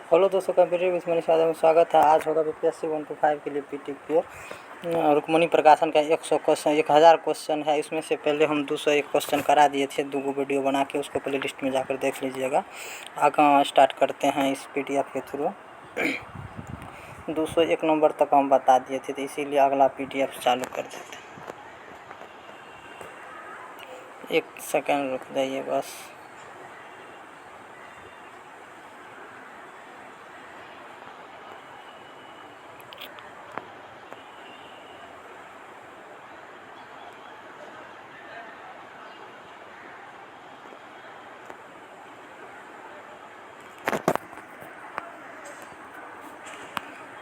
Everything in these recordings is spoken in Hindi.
हेलो दोस्तों, कंप्यूटर विद मनीष यादव में स्वागत है। आज होगा बीपीएससी 125 के लिए पीटी रुक्मणी प्रकाशन का 100 क्वेश्चन 1000 क्वेश्चन है। इसमें से पहले हम 201 क्वेश्चन करा दिए थे, 2 वीडियो बना के, उसको प्ले लिस्ट में जाकर देख लीजिएगा। आगे स्टार्ट करते हैं इस पीडीएफ के थ्रू। 201 नंबर तक हम बता दिए थे, तो इसीलिए अगला पीडीएफ चालू कर देते हैं। 1 सेकेंड रुक जाइए बस।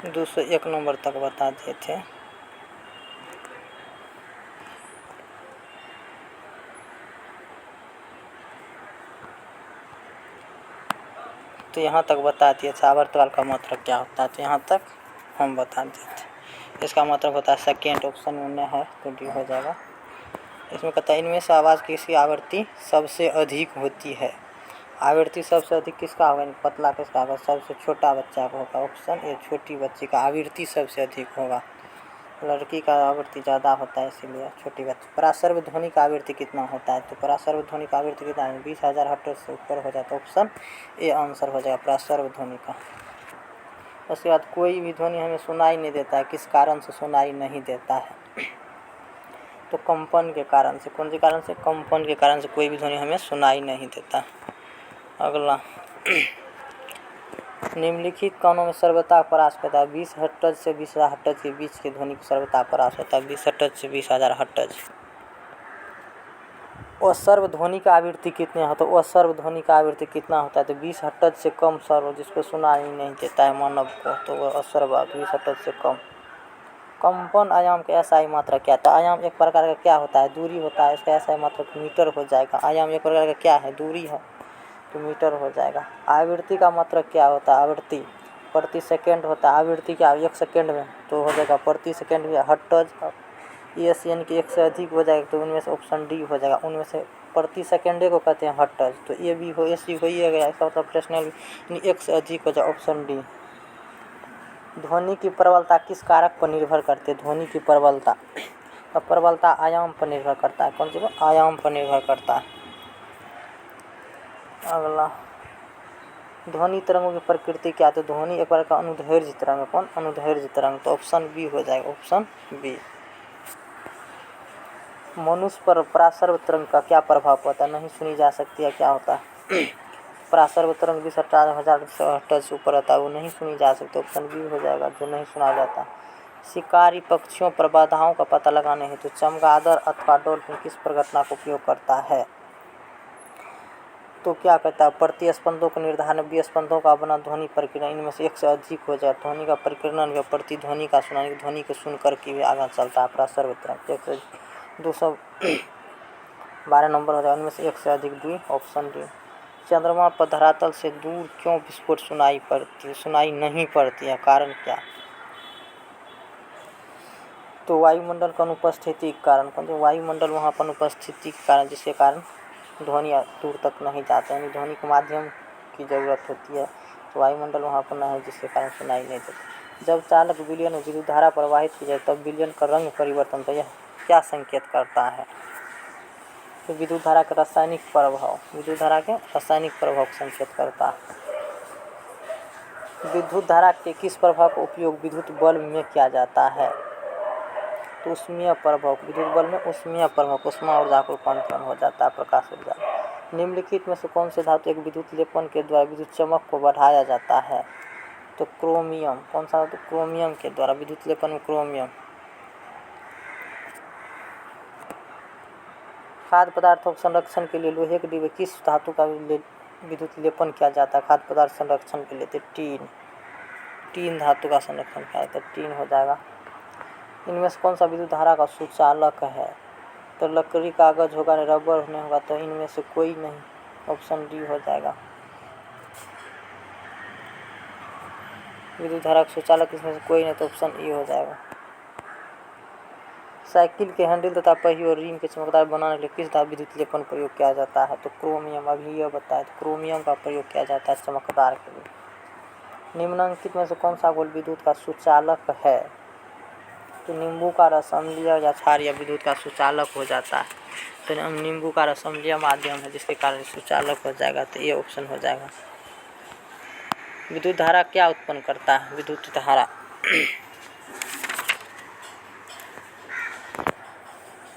दूसरे 1 नंबर तक बता दिए थे। तो यहाँ तक बता दिए थे आवर्तकाल का मतलब क्या होता है, तो यहाँ तक हम बता दिए थे। इसका मतलब होता है सेकेंड ऑप्शन में है तो डी हो जाएगा। इसमें कहता है इनमें से आवाज़ किसकी आवृत्ति सबसे अधिक होती है। आवृत्ति सबसे अधिक किसका होगा, पतला किसका होगा, सबसे छोटा बच्चा का होगा। ऑप्शन ए छोटी बच्ची का आवृत्ति सबसे अधिक होगा। लड़की का आवृत्ति ज़्यादा होता है, इसीलिए छोटी बच्ची। परासर्व ध्वनि का आवृत्ति कितना होता है, तो परासर्व ध्वनि का आवृत्ति कितना है, 20,000 हर्ट्ज से ऊपर हो जाता है। ऑप्शन ए आंसर हो जाएगा परासर्व ध्वनि का। उसके बाद कोई भी ध्वनि हमें सुनाई नहीं देता है, किस कारण से सुनाई नहीं देता है, तो कंपन के कारण से। कौन से कारण से, कंपन के कारण से कोई भी ध्वनि हमें सुनाई नहीं देता। अगला निम्नलिखित कौनों में सर्वथा परास होता है, 20 हर्ट्ज से 20,000 हर्ट्ज के बीच के ध्वनि को सर्वथा परास होता है, 20 हर्ट्ज से 20,000 हर्ट्ज। असर्व ध्वनि का आवृत्ति कितने है, तो असर्व ध्वनि का आवृत्ति कितना होता है, तो 20 हर्ट्ज से कम सर्व, जिसको सुनाई नहीं देता है मानव को, तो वह असर्व 20 हर्ट्ज से कम। कंपन आयाम का एसआई मात्रा क्या था, आयाम एक प्रकार का क्या होता है, दूरी होता है, इसका एसआई मात्रा मीटर हो जाएगा। आयाम एक प्रकार का क्या है, दूरी है, तो मीटर हो जाएगा। आवृत्ति का मतलब क्या होता है, आवृत्ति प्रति सेकंड होता है। आवृत्ति क्या 1 सेकंड में, तो हो जाएगा प्रति सेकंड में हर्ट्ज। एस यानी कि 1 से अधिक हो जाएगा, तो उनमें से ऑप्शन डी हो जाएगा। उनमें से प्रति सेकंडे को कहते हैं हर्ट्ज, तो ये भी हो, एस हो ही गया, इसका मतलब फ्रैक्शनल 1 से अधिक हो जाए, ऑप्शन डी। ध्वनि की प्रबलता किस कारक पर निर्भर करती है, ध्वनि की प्रबलता, प्रबलता आयाम पर निर्भर करता है। कौन सी पर, आयाम पर निर्भर करता है। अगला ध्वनि तरंगों की प्रकृति क्या, तो ध्वनि एक बार का अनुदैर्घ्य तरंग। कौन, अनुदैर्घ्य तरंग, तो ऑप्शन बी हो जाएगा, ऑप्शन बी। मनुष्य पर परासर्व तरंग का क्या प्रभाव पड़ता है, नहीं सुनी जा सकती है, क्या होता है परासर्व तरंग 20,000 हर्ट्ज से ऊपर रहता है, वो नहीं सुनी जा सकती, ऑप्शन बी हो जाएगा, जो नहीं सुना जाता। शिकारी पक्षियों पर बाधाओं का पता लगाने हेतु चमगादड़ अथवा डॉल्फिन किस प्रघटना का उपयोग करता है, तो क्या कहता है प्रतिस्पंदों को निर्धारण, विस्पंदों का बना ध्वनि प्रकीर्णन, इनमें से 1 से अधिक हो जाए। ध्वनि का प्रकीर्णन व प्रतिध्वनि का सुनाने, ध्वनि को सुन करके भी आगे चलता है परासर्व तरंग। 212 नंबर हो जाए, उनमें से 1 से अधिक डी, ऑप्शन डी। चंद्रमा पर धरातल से दूर क्यों विस्फोट सुनाई नहीं पड़ती है, कारण क्या, तो वायुमंडल का अनुपस्थिति के कारण। वायुमंडल वहाँ पर अनुपस्थिति के कारण, जिसके कारण ध्वनि दूर तक नहीं जाता, यानी ध्वनि के माध्यम की ज़रूरत होती है, तो वायुमंडल वहाँ पर न है, जिसके कारण सुनाई नहीं देती। जब चालक विलयन विद्युत धारा प्रवाहित की जाए तब विलयन का रंग परिवर्तन, तो यह क्या संकेत करता है, तो विद्युत धारा का रासायनिक प्रभाव, विद्युत धारा के रासायनिक प्रभाव को संकेत करता है। विद्युत धारा के किस प्रभाव का उपयोग विद्युत बल्ब में किया जाता है, तो ऊष्मीय प्रभाव, विद्युत बल्ब में ऊष्मीय प्रभाव, ऊष्मा ऊर्जा को रूपांतरण हो जाता है, प्रकाश ऊर्जा। निम्नलिखित में से कौन से धातु एक विद्युत लेपन के द्वारा विद्युत चमक को बढ़ाया जाता है, तो क्रोमियम। कौन सा धातु, क्रोमियम के द्वारा विद्युत लेपन में क्रोमियम। खाद्य पदार्थों के संरक्षण के लिए लोहे के डिब्बे किस धातु का विद्युत लेपन किया जाता है, खाद्य पदार्थ संरक्षण के लिए, तो टीन धातु का संरक्षण किया जाता है, टीन हो जाएगा। इनमें से कौन सा विद्युत धारा का सुचालक है, तो लकड़ी, कागज होगा, रबर नहीं होगा, तो इनमें से कोई नहीं, ऑप्शन डी हो जाएगा। विद्युत धारा का सुचालक इसमें से कोई नहीं, तो ऑप्शन ई हो जाएगा। साइकिल के हैंडल तथा पहिए और रिम के चमकदार बनाने के लिए किस धातु विद्युत लेपन प्रयोग किया जाता है, तो क्रोमियम। अभी यह बताया, तो क्रोमियम का प्रयोग किया जाता है चमकदार के लिए। निम्नलिखित में से कौन सा घोल विद्युत का सुचालक है? तो नींबू का रस अम्लीय या क्षारीय विद्युत का सुचालक हो जाता है। तो नींबू का रस अम्लीय माध्यम है जिसके कारण सुचालक हो जाएगा, तो ये ऑप्शन हो जाएगा। विद्युत धारा क्या उत्पन्न करता है? विद्युत धारा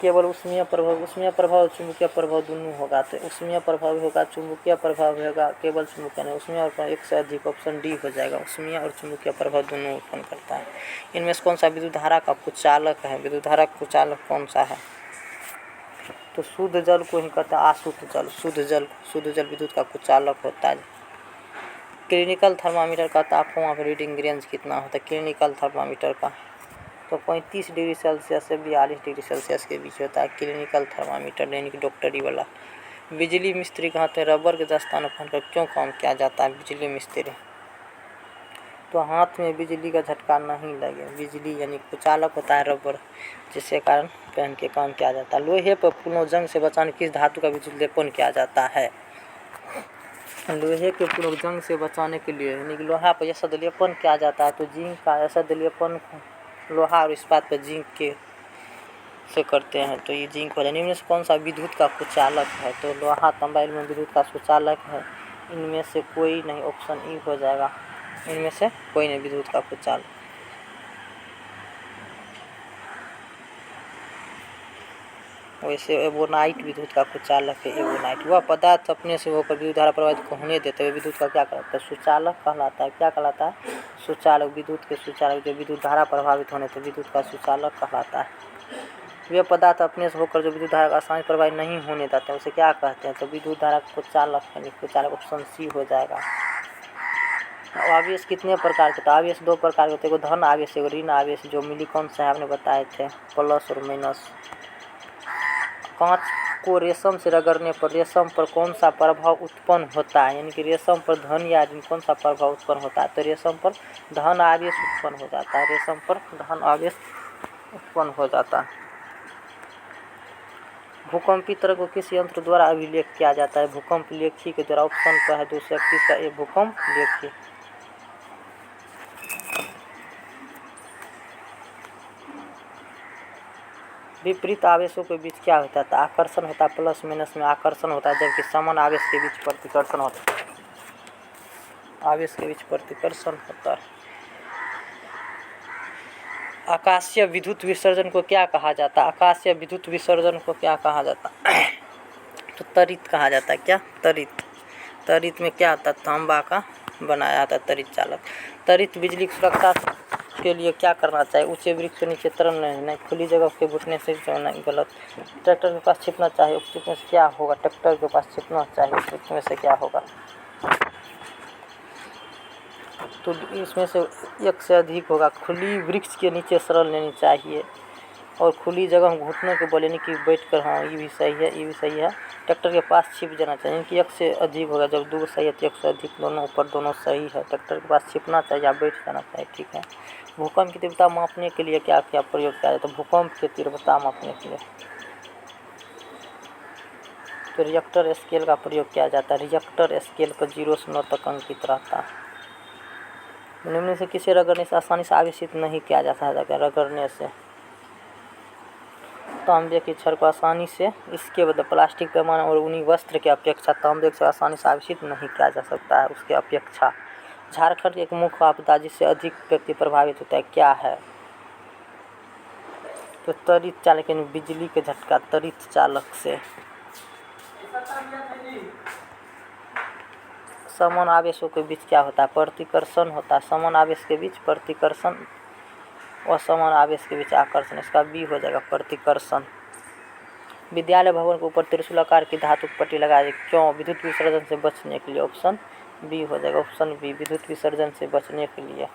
केवल ऊष्मीय प्रभाव और चुंबकीय प्रभाव दोनों होगा। तो ऊष्मीय प्रभाव होगा, चुंबकीय प्रभाव होगा, केवल चुंबकीय नहीं। ऊष्मीय और एक से अधिक, ऑप्शन डी हो जाएगा। ऊष्मीय और चुंबकीय प्रभाव दोनों उत्पन्न करता है। इनमें से कौन सा विद्युत धारा का कुचालक है? विद्युत धारा का कुचालक कौन सा है? तो शुद्ध जल को ही कहते हैं अशुद्ध जल। शुद्ध जल विद्युत का कुचालक होता है। क्लिनिकल थर्मामीटर का तापमान रीडिंग रेंज कितना होता है? क्लिनिकल थर्मामीटर का तो 35 डिग्री सेल्सियस से 42 डिग्री सेल्सियस के बीच होता है क्लिनिकल थर्मामीटर, यानी कि डॉक्टरी वाला। बिजली मिस्त्री कहते हैं रबर के दस्ताना पहनकर क्यों काम किया जाता है? बिजली मिस्त्री तो हाथ में बिजली का झटका नहीं लगे। बिजली यानी कुचालक होता है रबर, जिसके कारण पहन के काम किया जाता है। लोहे पर पुनर्जंग से बचाने किस धातु का विद्युत किया जाता है? लोहे के पुनर्जंग से बचाने के लिए यानी कि लोहा पर ऐसा लेपन किया जाता है, तो जिंक का ऐसा लेपन लोहा और इस्पात पर जिंक के से करते हैं, तो ये जिंक हो जाए। इनमें से कौन सा विद्युत का कुचालक है? तो लोहा, तांबा, एल्युमिनियम विद्युत का सुचालक है। इनमें से कोई नहीं, ऑप्शन ई हो जाएगा। इनमें से कोई नहीं विद्युत का कुचालक। वैसे एवोनाइट विद्युत का कुचालक है। एवोनाइट वह पदार्थ अपने से होकर विद्युत धारा प्रवाहित को होने देते हुए विद्युत का क्या कहलाता है? सुचालक कहलाता है। क्या कहलाता है? सुचालक। विद्युत के सुचालक जो विद्युत धारा प्रभावित होने से विद्युत का सुचालक कहलाता है। वे पदार्थ अपने से होकर जो विद्युत धारा का आसानी प्रवाहित नहीं होने देते हैं उसे क्या कहते हैं? तो विद्युत धारा का कुचालक यानी कुचालक, ऑप्शन सी हो जाएगा। आवेश कितने प्रकार के? तो आवेश दो प्रकार के होते हैं, धन आवेश और ऋण आवेश, जो मिलीकॉन साहब ने बताए थे, प्लस और माइनस। कांच को रेशम से रगड़ने पर रेशम पर कौन सा प्रभाव उत्पन्न होता है? यानी कि रेशम पर धन या ऋण कौन सा प्रभाव उत्पन्न होता है? तो रेशम पर धन आवेश उत्पन्न हो जाता है। रेशम पर धन आवेश उत्पन्न हो जाता है। भूकंपी तरंग को किस यंत्र द्वारा अभिलेख किया जाता है? भूकंप लेखी के द्वारा, ऑप्शन पर है 231 का ए भूकंप लेखी। विपरीत आवेशों के बीच क्या होता है? तो आकर्षण होता है। प्लस माइनस में आकर्षण होता है, जबकि समान आवेश के बीच प्रतिकर्षण होता है। आवेश के बीच प्रतिकर्षण होता है। आकाशीय विद्युत विसर्जन को क्या कहा जाता है? आकाशीय विद्युत विसर्जन को क्या कहा जाता है? तो तरित कहा जाता है। क्या? तरित। तरित में क्या होता है? तांबा का बनाया जाता है तरित चालक। तरित बिजली की सुरक्षा के लिए क्या करना चाहिए? ऊंचे वृक्ष के नीचे तरल नहीं, खुली जगह के घुटने से नहीं, गलत। ट्रैक्टर के पास छिपना चाहिए, उपयुक्त में से क्या होगा? ट्रैक्टर के पास छिपना चाहिए, उपयुक्त में से क्या होगा? तो इसमें से एक से अधिक होगा। खुली वृक्ष के नीचे शरण लेनी चाहिए और खुली जगह घुटनों के बल यानी कि बैठकर, हाँ ये भी सही है, ये भी सही है। ट्रैक्टर के पास छिप जाना चाहिए, यानी कि एक से अधिक होगा। जब दो सही है तो एक से अधिक, दोनों ऊपर दोनों सही है। ट्रैक्टर के पास छिपना चाहिए या बैठ जाना चाहिए, ठीक है। भूकंप की तीव्रता मापने के लिए क्या क्या प्रयोग किया जाता है? तो भूकंप की तीव्रता मापने के लिए तो रिएक्टर स्केल का प्रयोग किया जाता है। रिएक्टर स्केल पर 0 से 9 तक अंकित रहता है। निम्न से किसे रगड़ने से आसानी से आवेशित नहीं किया जा सकता है? रगड़ने से तांबे के छड़ को आसानी से, इसके बदले प्लास्टिक पैमाना और ऊनी वस्त्र की अपेक्षा तांबे से आसानी से आवेशित नहीं किया जा सकता है, उसके अपेक्षा। झारखंड की एक मुख्य आपदा जिससे अधिक व्यक्ति प्रभावित होता है क्या है? तो त्वरित चालक यानी बिजली के झटका त्वरित चालक से। समान आवेशों के बीच क्या होता है? प्रतिकर्षण होता है। समान आवेश के बीच प्रतिकर्षण और समान आवेश के बीच आकर्षण, इसका बी हो जाएगा प्रतिकर्षण। विद्यालय भवन के ऊपर त्रिशूलाकार की धातु की पट्टी लगाई क्यों? विद्युत विसर्जन से बचने के लिए, ऑप्शन बी हो जाएगा। ऑप्शन बी, विद्युत विसर्जन से बचने के लिए।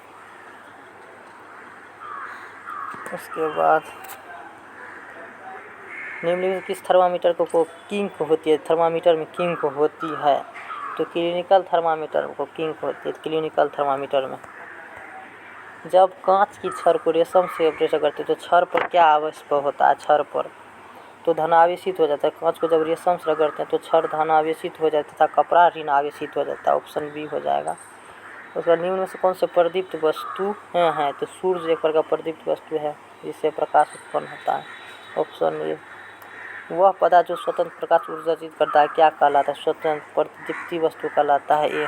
उसके बाद निम्नलिखित किस थर्मामीटर को किंक होती है? थर्मामीटर में किंक होती है तो क्लिनिकल थर्मामीटर को किंक होती है। क्लिनिकल थर्मामीटर में जब कांच की छड़ को रेशम से प्रेशर करते तो छड़ पर क्या आवेश होता है? छड़ पर तो धनावेशित हो जाता है। कांच को जब रेशम से रगड़ते हैं तो छड़ धनावेशित हो जाता है तथा कपड़ा ऋण आवेशित हो जाता है। ऑप्शन बी हो जाएगा। उसका निम्न में से कौन से प्रदीप्त वस्तु है तो सूर्य एक प्रकार का प्रदीप्त वस्तु है जिससे प्रकाश उत्पन्न होता है। Option A. वह पदार्थ जो स्वतंत्र प्रकाश उत्सर्जित करता है क्या कहलाता है? स्वतंत्र प्रदीप्ति वस्तु कहलाता है ये।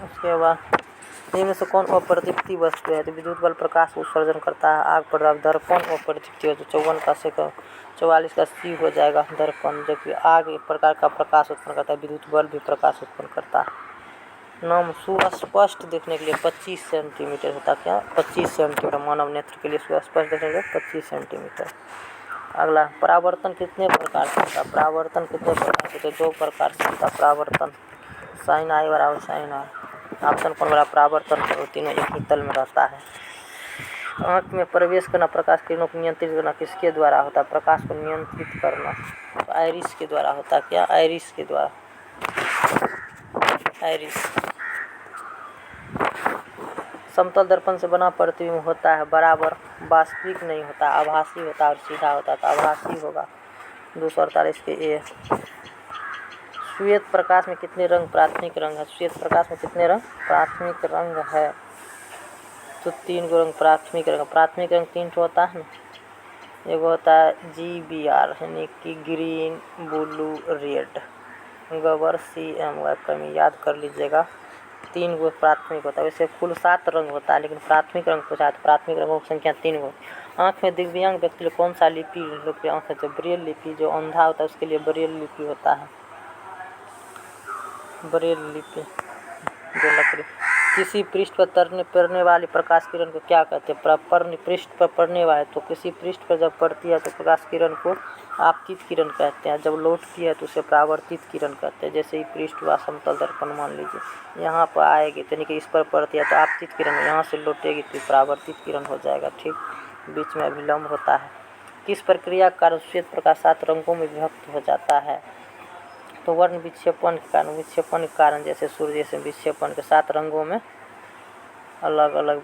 उसके बाद इनमें से कौन अप्रदीप्ति वस्तु है तो विद्युत बल प्रकाश उत्सर्जन करता है। आग प्रदार्थ दर्पण अप्रदीप्ति वस्तु 54 का से 44 का सी हो जाएगा दर्पण। जबकि आग एक प्रकार का प्रकाश उत्पन्न करता है, विद्युत बल भी प्रकाश उत्पन्न करता है। नाम सुस्पष्ट देखने के लिए 25 सेंटीमीटर होता है। क्या 25 सेंटीमीटर मानव नेत्र के लिए सुस्पष्ट देखने के लिए 25 सेंटीमीटर। अगला परावर्तन कितने प्रकार से होता है? परावर्तन कितने प्रकार से? तो 2 प्रकार से होता है परावर्तन। साइन आई बराबर साइन आई। ऑप्शन कौन बराबर परावर्तन करो, तीनों एक ही तल में रहता है। आँख में प्रवेश करना, प्रकाश किरणों को नियंत्रित करना किसके द्वारा होता है? प्रकाश को नियंत्रित करना तो आइरिस के द्वारा होता है। क्या आइरिस के द्वारा? आइरिस। समतल दर्पण से बना प्रतिबिंब होता है बराबर वास्तविक नहीं होता, आभासी होता है और सीधा होता है तो आभासी होगा। 248 के ए। श्वेत प्रकाश में कितने रंग प्राथमिक रंग है? श्वेत प्रकाश में कितने रंग प्राथमिक रंग है? तो 3 रंग प्राथमिक रंग। प्राथमिक रंग 3 होता है ना। एक होता है GBR यानी कि ग्रीन, ब्लू, रेड। गबर CM कमी याद कर लीजिएगा। 3 गो प्राथमिक होता है। वैसे कुल 7 रंग होता है लेकिन प्राथमिक रंग पूछा तो प्राथमिक रंगों की संख्या 3 गो। आँख में दिव्यांग व्यक्ति के लिए कौन सा लिपि लोकप्रिय आँख है? तो ब्रेल लिपि। जो अंधा होता है उसके लिए ब्रेल लिपि होता है। ब्रेल लिपि जो लकड़ी। किसी पृष्ठ पर पड़ने वाली प्रकाश किरण को क्या कहते हैं? पृष्ठ पर पड़ने वाले तो किसी पृष्ठ पर जब पड़ती है तो प्रकाश किरण को आपतित किरण कहते हैं। जब लौटती है तो उसे परावर्तित किरण कहते हैं। जैसे ही पृष्ठ व समतल दर्पण मान लीजिए यहाँ पर आएगी यानी कि इस पर पड़ती है तो आपतित किरण, यहाँ से लौटेगी तो परावर्तित किरण हो जाएगा। ठीक, बीच में अभिलंब होता है। किस प्रक्रिया के कारण श्वेत प्रकाश 7 रंगों में विभक्त हो जाता है? तो वर्ण विक्षेपण के कारण। विक्षेपण के कारण जैसे सूर्य से विक्षेपण के 7 रंगों में अलग अलग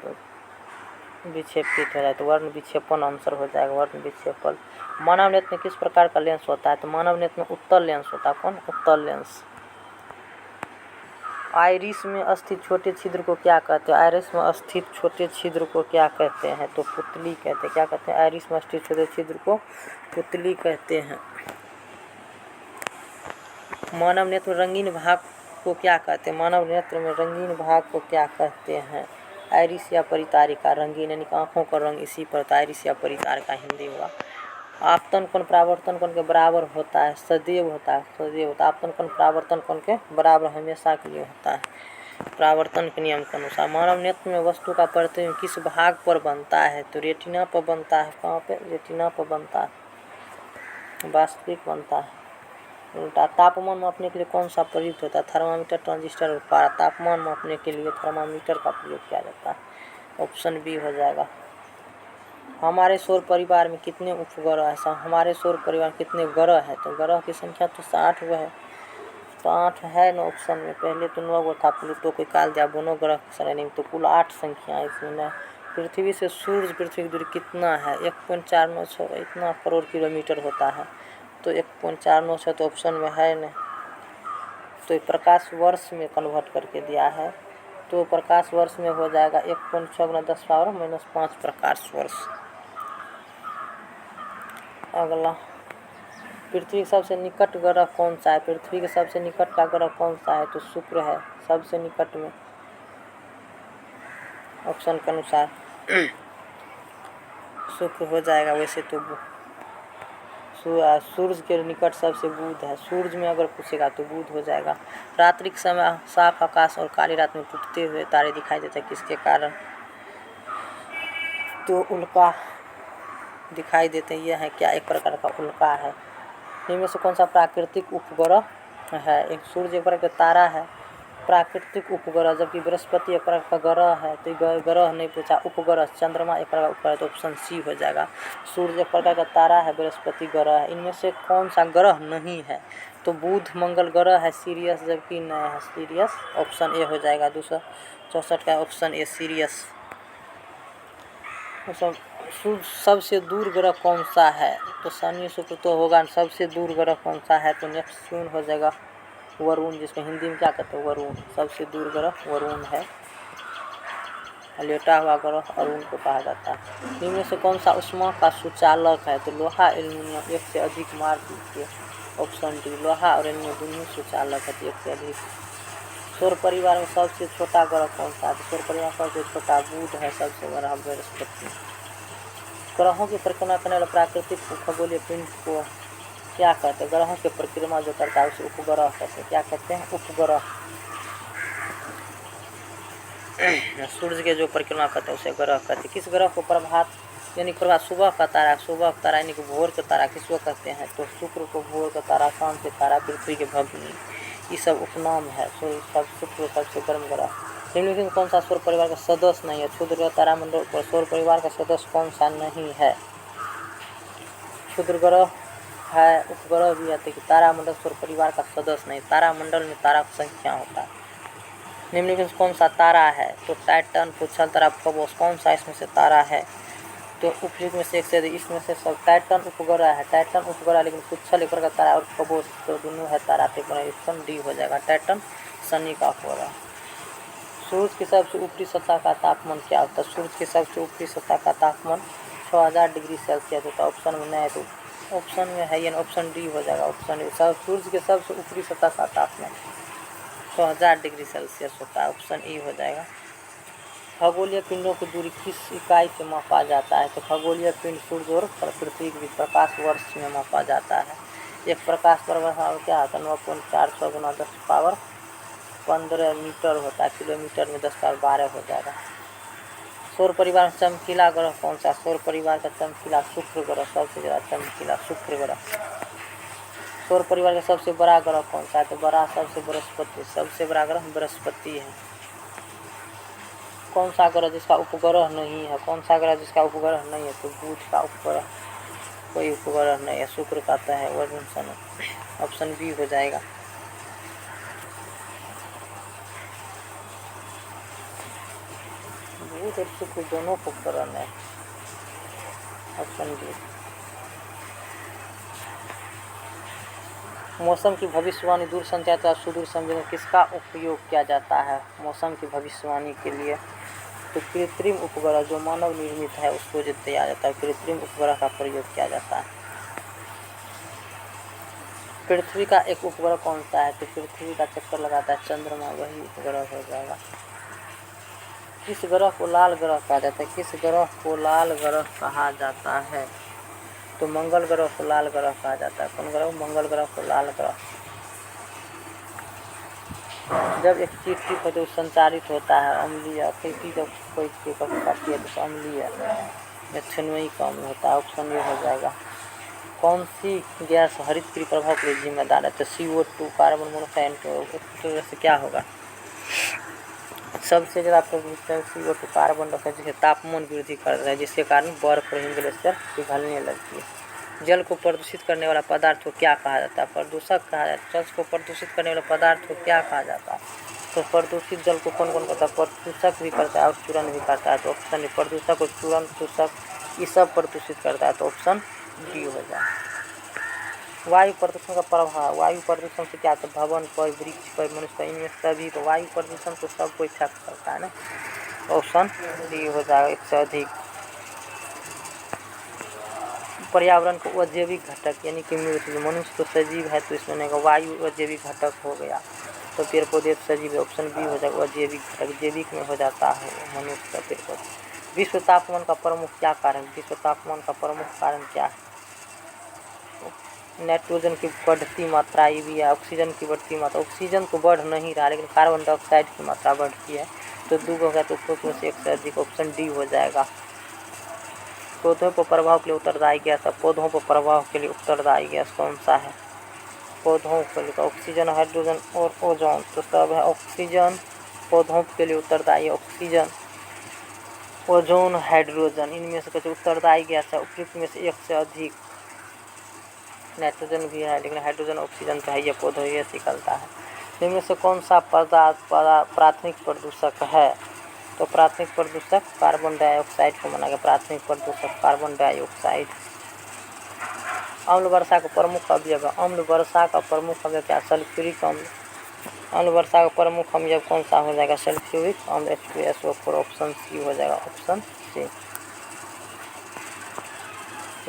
विक्षेपित हो जाए तो वर्ण विक्षेपण आंसर हो जाएगा। वर्ण विक्षेपण। मानव नेत्र में किस प्रकार का लेंस होता है? तो मानव नेत्र में उत्तल लेंस होता है। कौन? उत्तल लेंस। आइरिस में स्थित छोटे छिद्र को क्या कहते हैं? आइरिस में स्थित छोटे छिद्र को क्या कहते हैं? तो पुतली कहते हैं। क्या कहते हैं? आइरिस में स्थित छोटे छिद्र को पुतली कहते हैं। मानव नेत्र में रंगीन भाग को क्या कहते हैं? मानव नेत्र में रंगीन भाग को क्या कहते हैं? आइरिस या परितारिका। रंगीन यानी कि आँखों का रंग इसी पर आइरिस या परितारिका हिंदी हुआ। आपतन कोण परावर्तन कोण के बराबर होता है? सदैव होता है। सदैव होता है। आपतन कोण परावर्तन कोण के बराबर हमेशा के लिए होता है परावर्तन के नियम के अनुसार। मानव नेत्र में वस्तु का प्रतिबिंब किस भाग पर बनता है? तो रेटिना पर बनता है। कहाँ पे? रेटिना पर बनता है। वास्तविक बनता है। उल्टा। तापमान मापने के लिए कौन सा प्रयुक्त होता है? थर्मामीटर, ट्रांजिस्टर और पारा। तापमान मापने के लिए थर्मामीटर का प्रयोग किया जाता है। ऑप्शन बी हो जाएगा। हमारे सौर परिवार में कितने उपग्रह हैं? हमारे सौर परिवार में कितने ग्रह हैं? तो ग्रह की संख्या तो 8 है तो 8 है ना ऑप्शन में। पहले तो 9 गो था, प्लूटो कोई काल दिया दोनों ग्रह सर नहीं, तो कुल 8 संख्या है इसमें ना। पृथ्वी से सूर्य पृथ्वी की दूरी कितना है? 1.496 इतना करोड़ किलोमीटर होता है तो 1.496 तो ऑप्शन में है न। तो प्रकाश वर्ष में कन्वर्ट करके दिया है तो प्रकाश वर्ष में हो जाएगा 1.6 × 10⁻⁻5 प्रकाश वर्ष। अगला, पृथ्वी के सबसे निकट ग्रह कौन सा है? पृथ्वी के सबसे निकट का ग्रह कौन सा है? तो शुक्र है सबसे निकट में ऑप्शन के अनुसार शुक्र हो जाएगा। वैसे तो सूर्य के निकट सबसे बुध है। सूर्य में अगर पूछेगा तो बुध हो जाएगा। रात्रि के समय साफ आकाश और काली रात में टूटते हुए तारे दिखाई देते हैं किसके कारण? तो उल्का दिखाई देते हैं। यह है क्या? एक प्रकार का उल्का है। इनमें से कौन सा प्राकृतिक उपग्रह है? एक सूर्य एक प्रकार का तारा है प्राकृतिक उपग्रह, जबकि बृहस्पति एक प्रकार का ग्रह है। तो ग्रह नहीं पूछा, उपग्रह। चंद्रमा एक प्रकार का उपग्रह तो ऑप्शन सी हो जाएगा। सूर्य एक प्रकार का तारा है, बृहस्पति ग्रह है। इनमें से कौन सा ग्रह नहीं है? तो बुध मंगल ग्रह है सीरियस, जबकि नहीं है सीरियस। ऑप्शन ए हो जाएगा। 264 का ऑप्शन ए सीरियस। सबसे दूर ग्रह कौन सा है? तो शनि शुक्र तो होगा। सबसे दूर ग्रह कौन सा है? तो नेपच्यून हो जाएगा। वरुण, जिसको हिंदी में क्या कहते हैं, वरुण। सबसे दूर ग्रह वरुण है। लेटा हुआ ग्रह अरुण को कहा जाता है। इनमें से कौन सा ऊष्मा का सुचालक है, तो लोहा एल्युमिनियम। एक से अधिक मार दीजिए, ऑप्शन डी। लोहा और एल्युमिनियम दोनों सुचालक है, एक से अधिक। सौर परिवार में सबसे छोटा ग्रह कौन सा है, तो सौर परिवार में सबसे छोटा बुध है, सबसे बड़ा बृहस्पति। ग्रहों की परिक्रमा करने वाले प्राकृतिक खगोलीय पिंड को क्या कहते हैं, ग्रहों की परिक्रमा जो करता है उसे उपग्रह कहते हैं। क्या कहते हैं, उपग्रह। सूर्य के जो परिक्रमा करते हैं उसे ग्रह कहते हैं। किस ग्रह को प्रभात यानी प्रभात सुबह का तारा, सुबह का तारा यानी कि भोर का तारा किसको कहते हैं, तो शुक्र को भोर का तारा, शाम के तारा, पृथ्वी के भगनी, ये सब उपनाम है। शुक्र सबसे गर्म ग्रह। निम्नलिखित में कौन सा सौर परिवार का सदस्य नहीं है, क्षुद्र ग्रह तारामंडल पर सौर परिवार का सदस्य कौन सा नहीं है। क्षुद्र ग्रह है, उपग्रह भी है, तो तारामंडल सौर परिवार का सदस्य नहीं। तारामंडल में तारा की संख्या होता है। निम्नलिखित में कौन सा तारा है, तो टाइटन, पुच्छल तारा, फोबोस। कौन सा इसमें से तारा है, तो उपयुक्त में से एक से अधिक। इसमें से सब टाइटन उपग्रह है, टाइटन उपग्रह, लेकिन पुच्छल एक का तारा और फोबोस तो दोनों है तारा, तो ऑप्शन डी हो जाएगा। टाइटन शनि का उपग्रह। सूर्य की सबसे ऊपरी सतह का तापमान क्या होता है, सूर्य की सबसे ऊपरी सतह का तापमान 6000 डिग्री सेल्सियस होता है। ऑप्शन में नहीं है तो ऑप्शन में है, यानी ऑप्शन डी हो जाएगा। Option D. सूर्य के सबसे ऊपरी सतह का तापमान 6000 डिग्री सेल्सियस होता है, ऑप्शन ई हो जाएगा। खगोलीय पिंडों की दूरी किस इकाई से मापा जाता है, तो खगोलीय पिंड सूर्य और पृथ्वी के बीच प्रकाश वर्ष में मापा जाता है। एक प्रकाश वर्ष क्या होता है, 9.46 गुना 10 पावर 15 मीटर होता है, किलोमीटर में 10 पावर 12 हो जाएगा। सौर परिवार में चमकीला ग्रह कौन सा, सौर परिवार का चमकीला शुक्र ग्रह, सबसे ज़्यादा चमकीला शुक्र ग्रह। सौर परिवार का सबसे बड़ा ग्रह कौन सा है, तो बड़ा सबसे बृहस्पति, सबसे बड़ा ग्रह बृहस्पति है। कौन सा ग्रह जिसका उपग्रह नहीं है, कौन सा ग्रह जिसका उपग्रह नहीं है, तो बुध का उपग्रह कोई उपग्रह नहीं है, शुक्र का तो है वरुण सन, ऑप्शन बी हो जाएगा। बुध और शुक्र दोनों को उपग्रह है, ऑप्शन बी। मौसम की भविष्यवाणी दूर संचार तथा सुदूर समझने में किसका उपयोग किया जाता है, मौसम की भविष्यवाणी के लिए, तो कृत्रिम उपग्रह जो मानव निर्मित है उसको जो दिया जाता है, कृत्रिम उपग्रह का प्रयोग किया जाता है। पृथ्वी का एक उपग्रह कौन सा है, तो पृथ्वी का चक्कर लगाता है चंद्रमा, वही उपग्रह हो जाएगा। किस ग्रह को लाल ग्रह कहा जाता है, किस ग्रह को लाल ग्रह कहा जाता है, तो मंगल ग्रह को लाल ग्रह कहा जाता है। कौन ग्रह, मंगल ग्रह को लाल ग्रह। जब एक चिट्ठी पर जो संचारित होता है अम्लीय, खेती जब कोई करती है तो अम्लीय मिथुनमयी कम होता है, ऑप्शन ये हो जाएगा। कौन सी गैस हरित गृह प्रभाव के लिए जिम्मेदार है, तो CO2, कार्बन मोनोऑक्साइड से क्या होगा, सबसे ज़्यादा प्रभावित CO2 कार्बन डाइऑक्साइड, जिससे तापमान वृद्धि करता है, जिसके कारण बर्फ और ग्लेशियर पिघलने लगती है। जल को प्रदूषित करने वाला पदार्थ को क्या कहा जाता है, प्रदूषक कहा जाता है। जल को प्रदूषित करने वाला पदार्थ को क्या कहा जाता है, तो प्रदूषित जल को कौन कौन करता है, प्रदूषक भी करता है और चूर्ण भी करता है, तो ऑप्शन प्रदूषक और चूर्ण शोषक ये सब प्रदूषित करता है, तो ऑप्शन डी हो जाए। वायु प्रदूषण का प्रभाव, वायु प्रदूषण से क्या होता है, भवन पर, वृक्ष पर, मनुष्य पर, इनमें सभी को वायु प्रदूषण को सब कोई इफेक्ट करता है ना, ऑप्शन डी हो जाएगा। एक से अधिक पर्यावरण को अजैविक घटक यानी कि मनुष्य तो सजीव है तो इसमें नहीं, वायु अजैविक घटक हो गया, तो पेड़ पौधे सजीव, ऑप्शन बी हो जाएगा। अजैविक घटक जैविक में हो जाता है मनुष्य का पेड़ पौधे। विश्व तापमान का प्रमुख क्या कारण, विश्व तापमान का प्रमुख कारण क्या है, नाइट्रोजन की बढ़ती मात्रा ये भी है, ऑक्सीजन की बढ़ती मात्रा, ऑक्सीजन तो बढ़ नहीं रहा लेकिन कार्बन डाइऑक्साइड की मात्रा बढ़ती है, तो दो हो गया, तो उपरोक्त में से एक से अधिक, ऑप्शन डी हो जाएगा। पौधों पर प्रभाव के लिए उत्तरदायी गैस, पौधों पर प्रभाव के लिए उत्तरदायी गैस कौन सा है, पौधों के लिए ऑक्सीजन, हाइड्रोजन और ओजोन, तो सब है ऑक्सीजन, पौधों के लिए उत्तरदायी ऑक्सीजन, ओजोन, हाइड्रोजन, इनमें से कुछ उत्तरदायी गैस है। उपयुक्त में से एक से अधिक, नाइट्रोजन भी है लेकिन हाइड्रोजन ऑक्सीजन तो है, ये पौधों ये निकलता है। इनमें से कौन सा पदार्थ प्राथमिक प्रदूषक है, तो प्राथमिक प्रदूषक कार्बन डाइऑक्साइड को माना गया, प्राथमिक प्रदूषक कार्बन डाइऑक्साइड। अम्ल वर्षा का प्रमुख अवयव, अम्ल वर्षा का प्रमुख अवयव क्या, सल्फ्यूरिक अम्ल, अम्ल वर्षा का प्रमुख अम्ल जब कौन सा हो जाएगा? सल्फ्यूरिक अम्ल H2SO4 ऑप्शन सी हो जाएगा, ऑप्शन सी।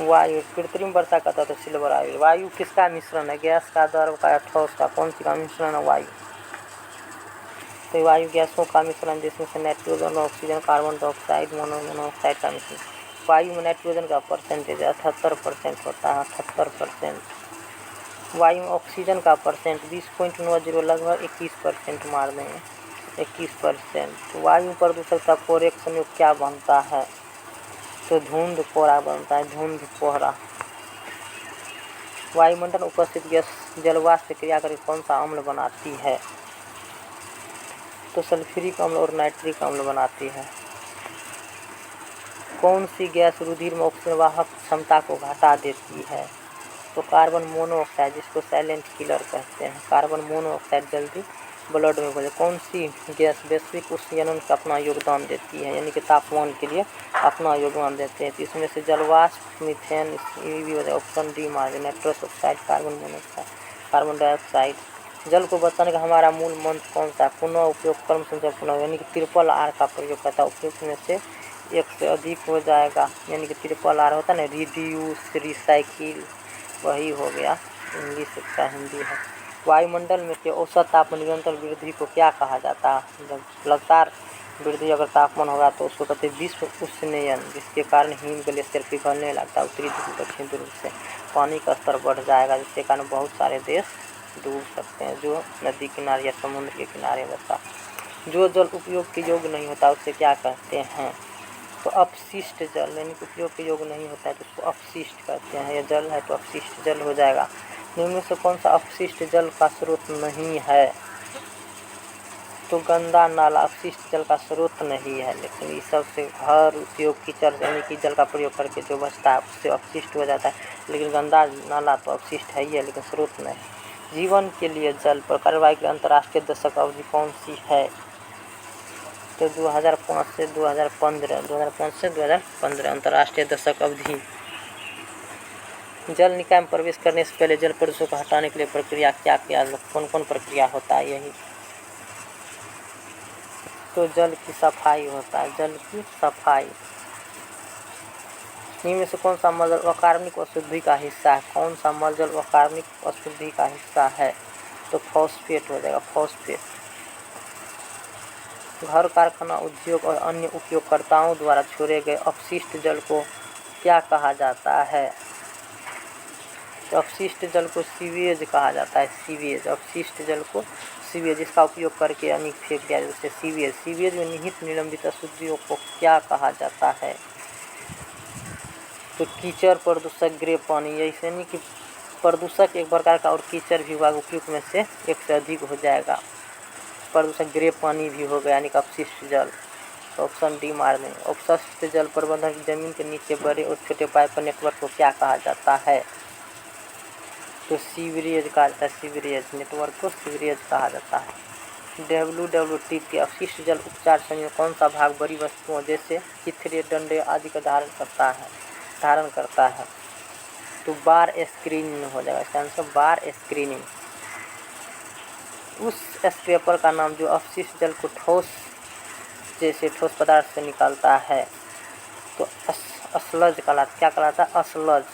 वायु कृत्रिम वर्षा का तत्व सिल्वर आयु। वायु किसका मिश्रण है? गैस का, द्रव का या ठोस का? कौन सी का मिश्रण है वायु? तो वायु गैसों का मिश्रण जिसमें से nitrogen, oxygen, carbon dioxide, monoxide का मिश्रण। वायु में नाइट्रोजन का परसेंटेज 78% होता है, 78%। वायु में ऑक्सीजन का परसेंट 20.90 लगभग 21% मार देंगे, 21%। वायु प्रदूषक का पोरेक संयुक्त क्या बनता है? तो धुंध कोहरा बनता है, धुंध कोहरा। वायुमंडल में उपस्थित गैस जलवाष्प से क्रिया करके कौन सा अम्ल बनाती है? तो सल्फ्यूरिक अम्ल और नाइट्रिक अम्ल बनाती है। कौन सी गैस रुधिर में ऑक्सीजन वाहक क्षमता को घटा देती है? तो कार्बन मोनोऑक्साइड, जिसको साइलेंट किलर कहते हैं। कार्बन मोनोऑक्साइड जल्दी ब्लड में घुल। कौन सी गैस वैश्विक उष्णीकरण का अपना योगदान देती है, यानी कि तापमान के लिए अपना योगदान देते हैं? तो इसमें से जलवाष्प, मीथेन, ये भी हो जाए, ऑप्शन डी मार्ग। Nitrous oxide, carbon monoxide, carbon dioxide. जल को बचाने का हमारा मूल मंत्र कौन सा? पुनः उपयोग, क्रम संचय, पुनः, यानी कि RRR का प्रयोग करता है। उपयोग में से एक से अधिक हो जाएगा, यानी कि RRR होता है ना, रिड्यूस, रिसाइकिल, वही हो गया। इंग्लिश का हिंदी है। वायुमंडल में के औसत तापमान निरंतर वृद्धि को क्या कहा जाता है? जब लगातार वृद्धि अगर तापमान होगा तो उसको कहते हैं विश्व उष्णीकरण, जिसके कारण हिम ग्लेशियर पिघलने लगता है। उत्तरी ध्रुव, दक्षिण ध्रुव से पानी का स्तर बढ़ जाएगा, जिसके कारण बहुत सारे देश डूब सकते हैं, जो नदी किनारे या समुद्र के किनारे बसा। जो जल उपयोग के योग्य नहीं होता उसे क्या कहते हैं? तो अपशिष्ट जल, यानी कि उपयोग के योग्य नहीं होता है तो उसको अपशिष्ट कहते हैं। यह जल है तो अपशिष्ट जल हो जाएगा। निम्न में से कौन सा अपशिष्ट जल का स्रोत नहीं है? तो गंदा नाला अपशिष्ट जल का स्रोत नहीं है, लेकिन इस सब से हर उपयोग कीचड़, यानी कि जल का प्रयोग करके जो बचता है उससे अपशिष्ट हो जाता है। लेकिन गंदा नाला तो अपशिष्ट है ही है, लेकिन स्रोत नहीं। जीवन के लिए जल पर कार्रवाई की अंतर्राष्ट्रीय दशक अवधि कौन सी है? तो 2005 से 2015, 2005 से 2015 अंतर्राष्ट्रीय दशक अवधि। जल निकाय में प्रवेश करने से पहले जल प्रदूषण को हटाने के लिए प्रक्रिया क्या किया? कौन कौन प्रक्रिया होता है? यही तो जल की सफाई होता है, जल की सफाई। इनमें से कौन सा मलजल अकार्बनिक अशुद्धि का हिस्सा है? कौन सा मलजल अकार्बनिक अशुद्धि का हिस्सा है? तो फॉस्फेट हो जाएगा, फॉस्फेट। घर, कारखाना, उद्योग और अन्य उपयोगकर्ताओं द्वारा छोड़े गए अपशिष्ट जल को क्या कहा जाता है? तो अपशिष्ट जल को सीवेज कहा जाता है, सीवेज। अपशिष्ट जल को सीवेज, जिसका उपयोग करके यानी फेंक दिया जैसे सीवेज। सीवेज में निहित निलंबित अशुद्धियों को क्या कहा जाता है? तो कीचड़, प्रदूषक, ग्रे पानी। यही यानी कि प्रदूषक एक प्रकार का और कीचड़ भी होगा, उपयुक्त में से एक से अधिक हो जाएगा। प्रदूषक ग्रे पानी भी हो गया, यानी कि अपशिष्ट जल। तो ऑप्शन डी मार दें। अपशिष्ट जल प्रबंधन की जमीन के नीचे बड़े और छोटे पाइप नेटवर्क को क्या कहा जाता है? तो सीवरेज कहा जाता है, सीवरेज नेटवर्क को सीवरेज कहा जाता है। WWTP अपशिष्ट जल उपचार संयंत्र कौन सा भाग बड़ी वस्तुओं जैसे चिथड़े, डंडे आदि का धारण करता है? तो बार स्क्रीनिंग हो जाएगा इसका आंसर, बार स्क्रीनिंग। उस स्क्रैपर का नाम जो अपशिष्ट जल को ठोस जैसे ठोस पदार्थ से निकालता है, तो असलज कहलाता। क्या कहलाता है? असलज,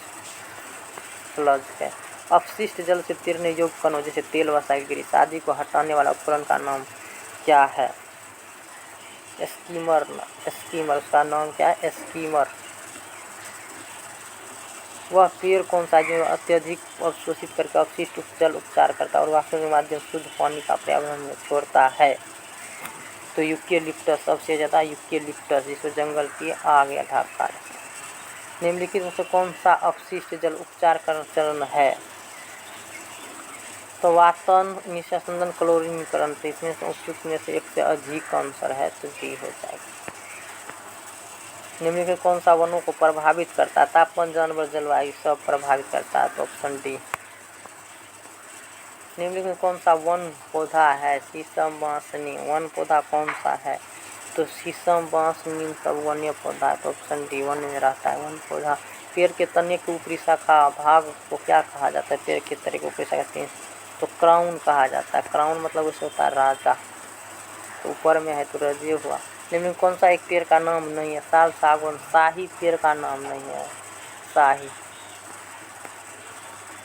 स्लज है। अपशिष्ट जल से तैरने योग्य कणों जैसे तेल, वसा, ग्रीस आदि को हटाने वाला उपकरण का नाम क्या है? स्कीमर, स्कीमर उसका नाम क्या है? स्कीमर। वह पेड़ कौन सा जो अत्यधिक अवशोषित करके अपशिष्ट जल उपचार करता है और वाष्प के माध्यम शुद्ध पानी का पर्यावरण में छोड़ता है? तो यूकेलिप्टस, सबसे ज़्यादा यूकेलिप्टस, जिसको जंगल की आग या ढाक कहा जाता है। निम्नलिखित में से कौन सा अपशिष्ट जल उपचार चरण है? तो वातन, निस्संदन, क्लोरीनीकरण। तो इसमें से उपयुक्त में से एक से अधिक आंसर है, तो डी हो जाएगा। निम्नलिखित कौन सा वनों को प्रभावित करता है? तापमान, जानवर, जलवायु सब प्रभावित करता है, तो ऑप्शन डी। निम्नलिखित कौन सा वन पौधा है? शीशम, बांस, नीम। वन पौधा कौन सा है? तो शीशम, बांस, नीम सब वन्य पौधा है, तो ऑप्शन डी वन में रहता है वन पौधा। पेड़ के तने के ऊपरी शाखा भाग को क्या कहा जाता है? पेड़ के तने के ऊपरी शाखा तो क्राउन कहा जाता है। क्राउन मतलब उसे होता है राजा, तो ऊपर में है तो रजे हुआ। लेकिन कौन सा एक पेड़ का नाम नहीं है? साल, सागौन, शाही पेड़ का नाम नहीं है शाही।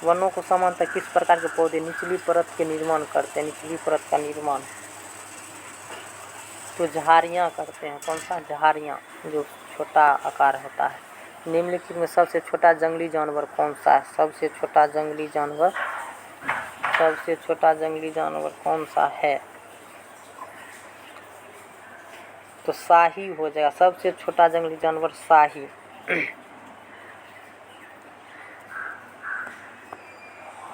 वनों को सामान्यतः किस प्रकार के पौधे निचली परत के निर्माण करते हैं? निचली परत का निर्माण तो झाड़ियाँ करते हैं। कौन सा? झाड़ियाँ, जो छोटा आकार होता है। निम्नलिखित में सबसे छोटा जंगली जानवर कौन सा है? सबसे छोटा जंगली जानवर, सबसे छोटा जंगली जानवर कौन सा है? तो शाही हो जाएगा। सबसे छोटा जंगली जानवर शाही।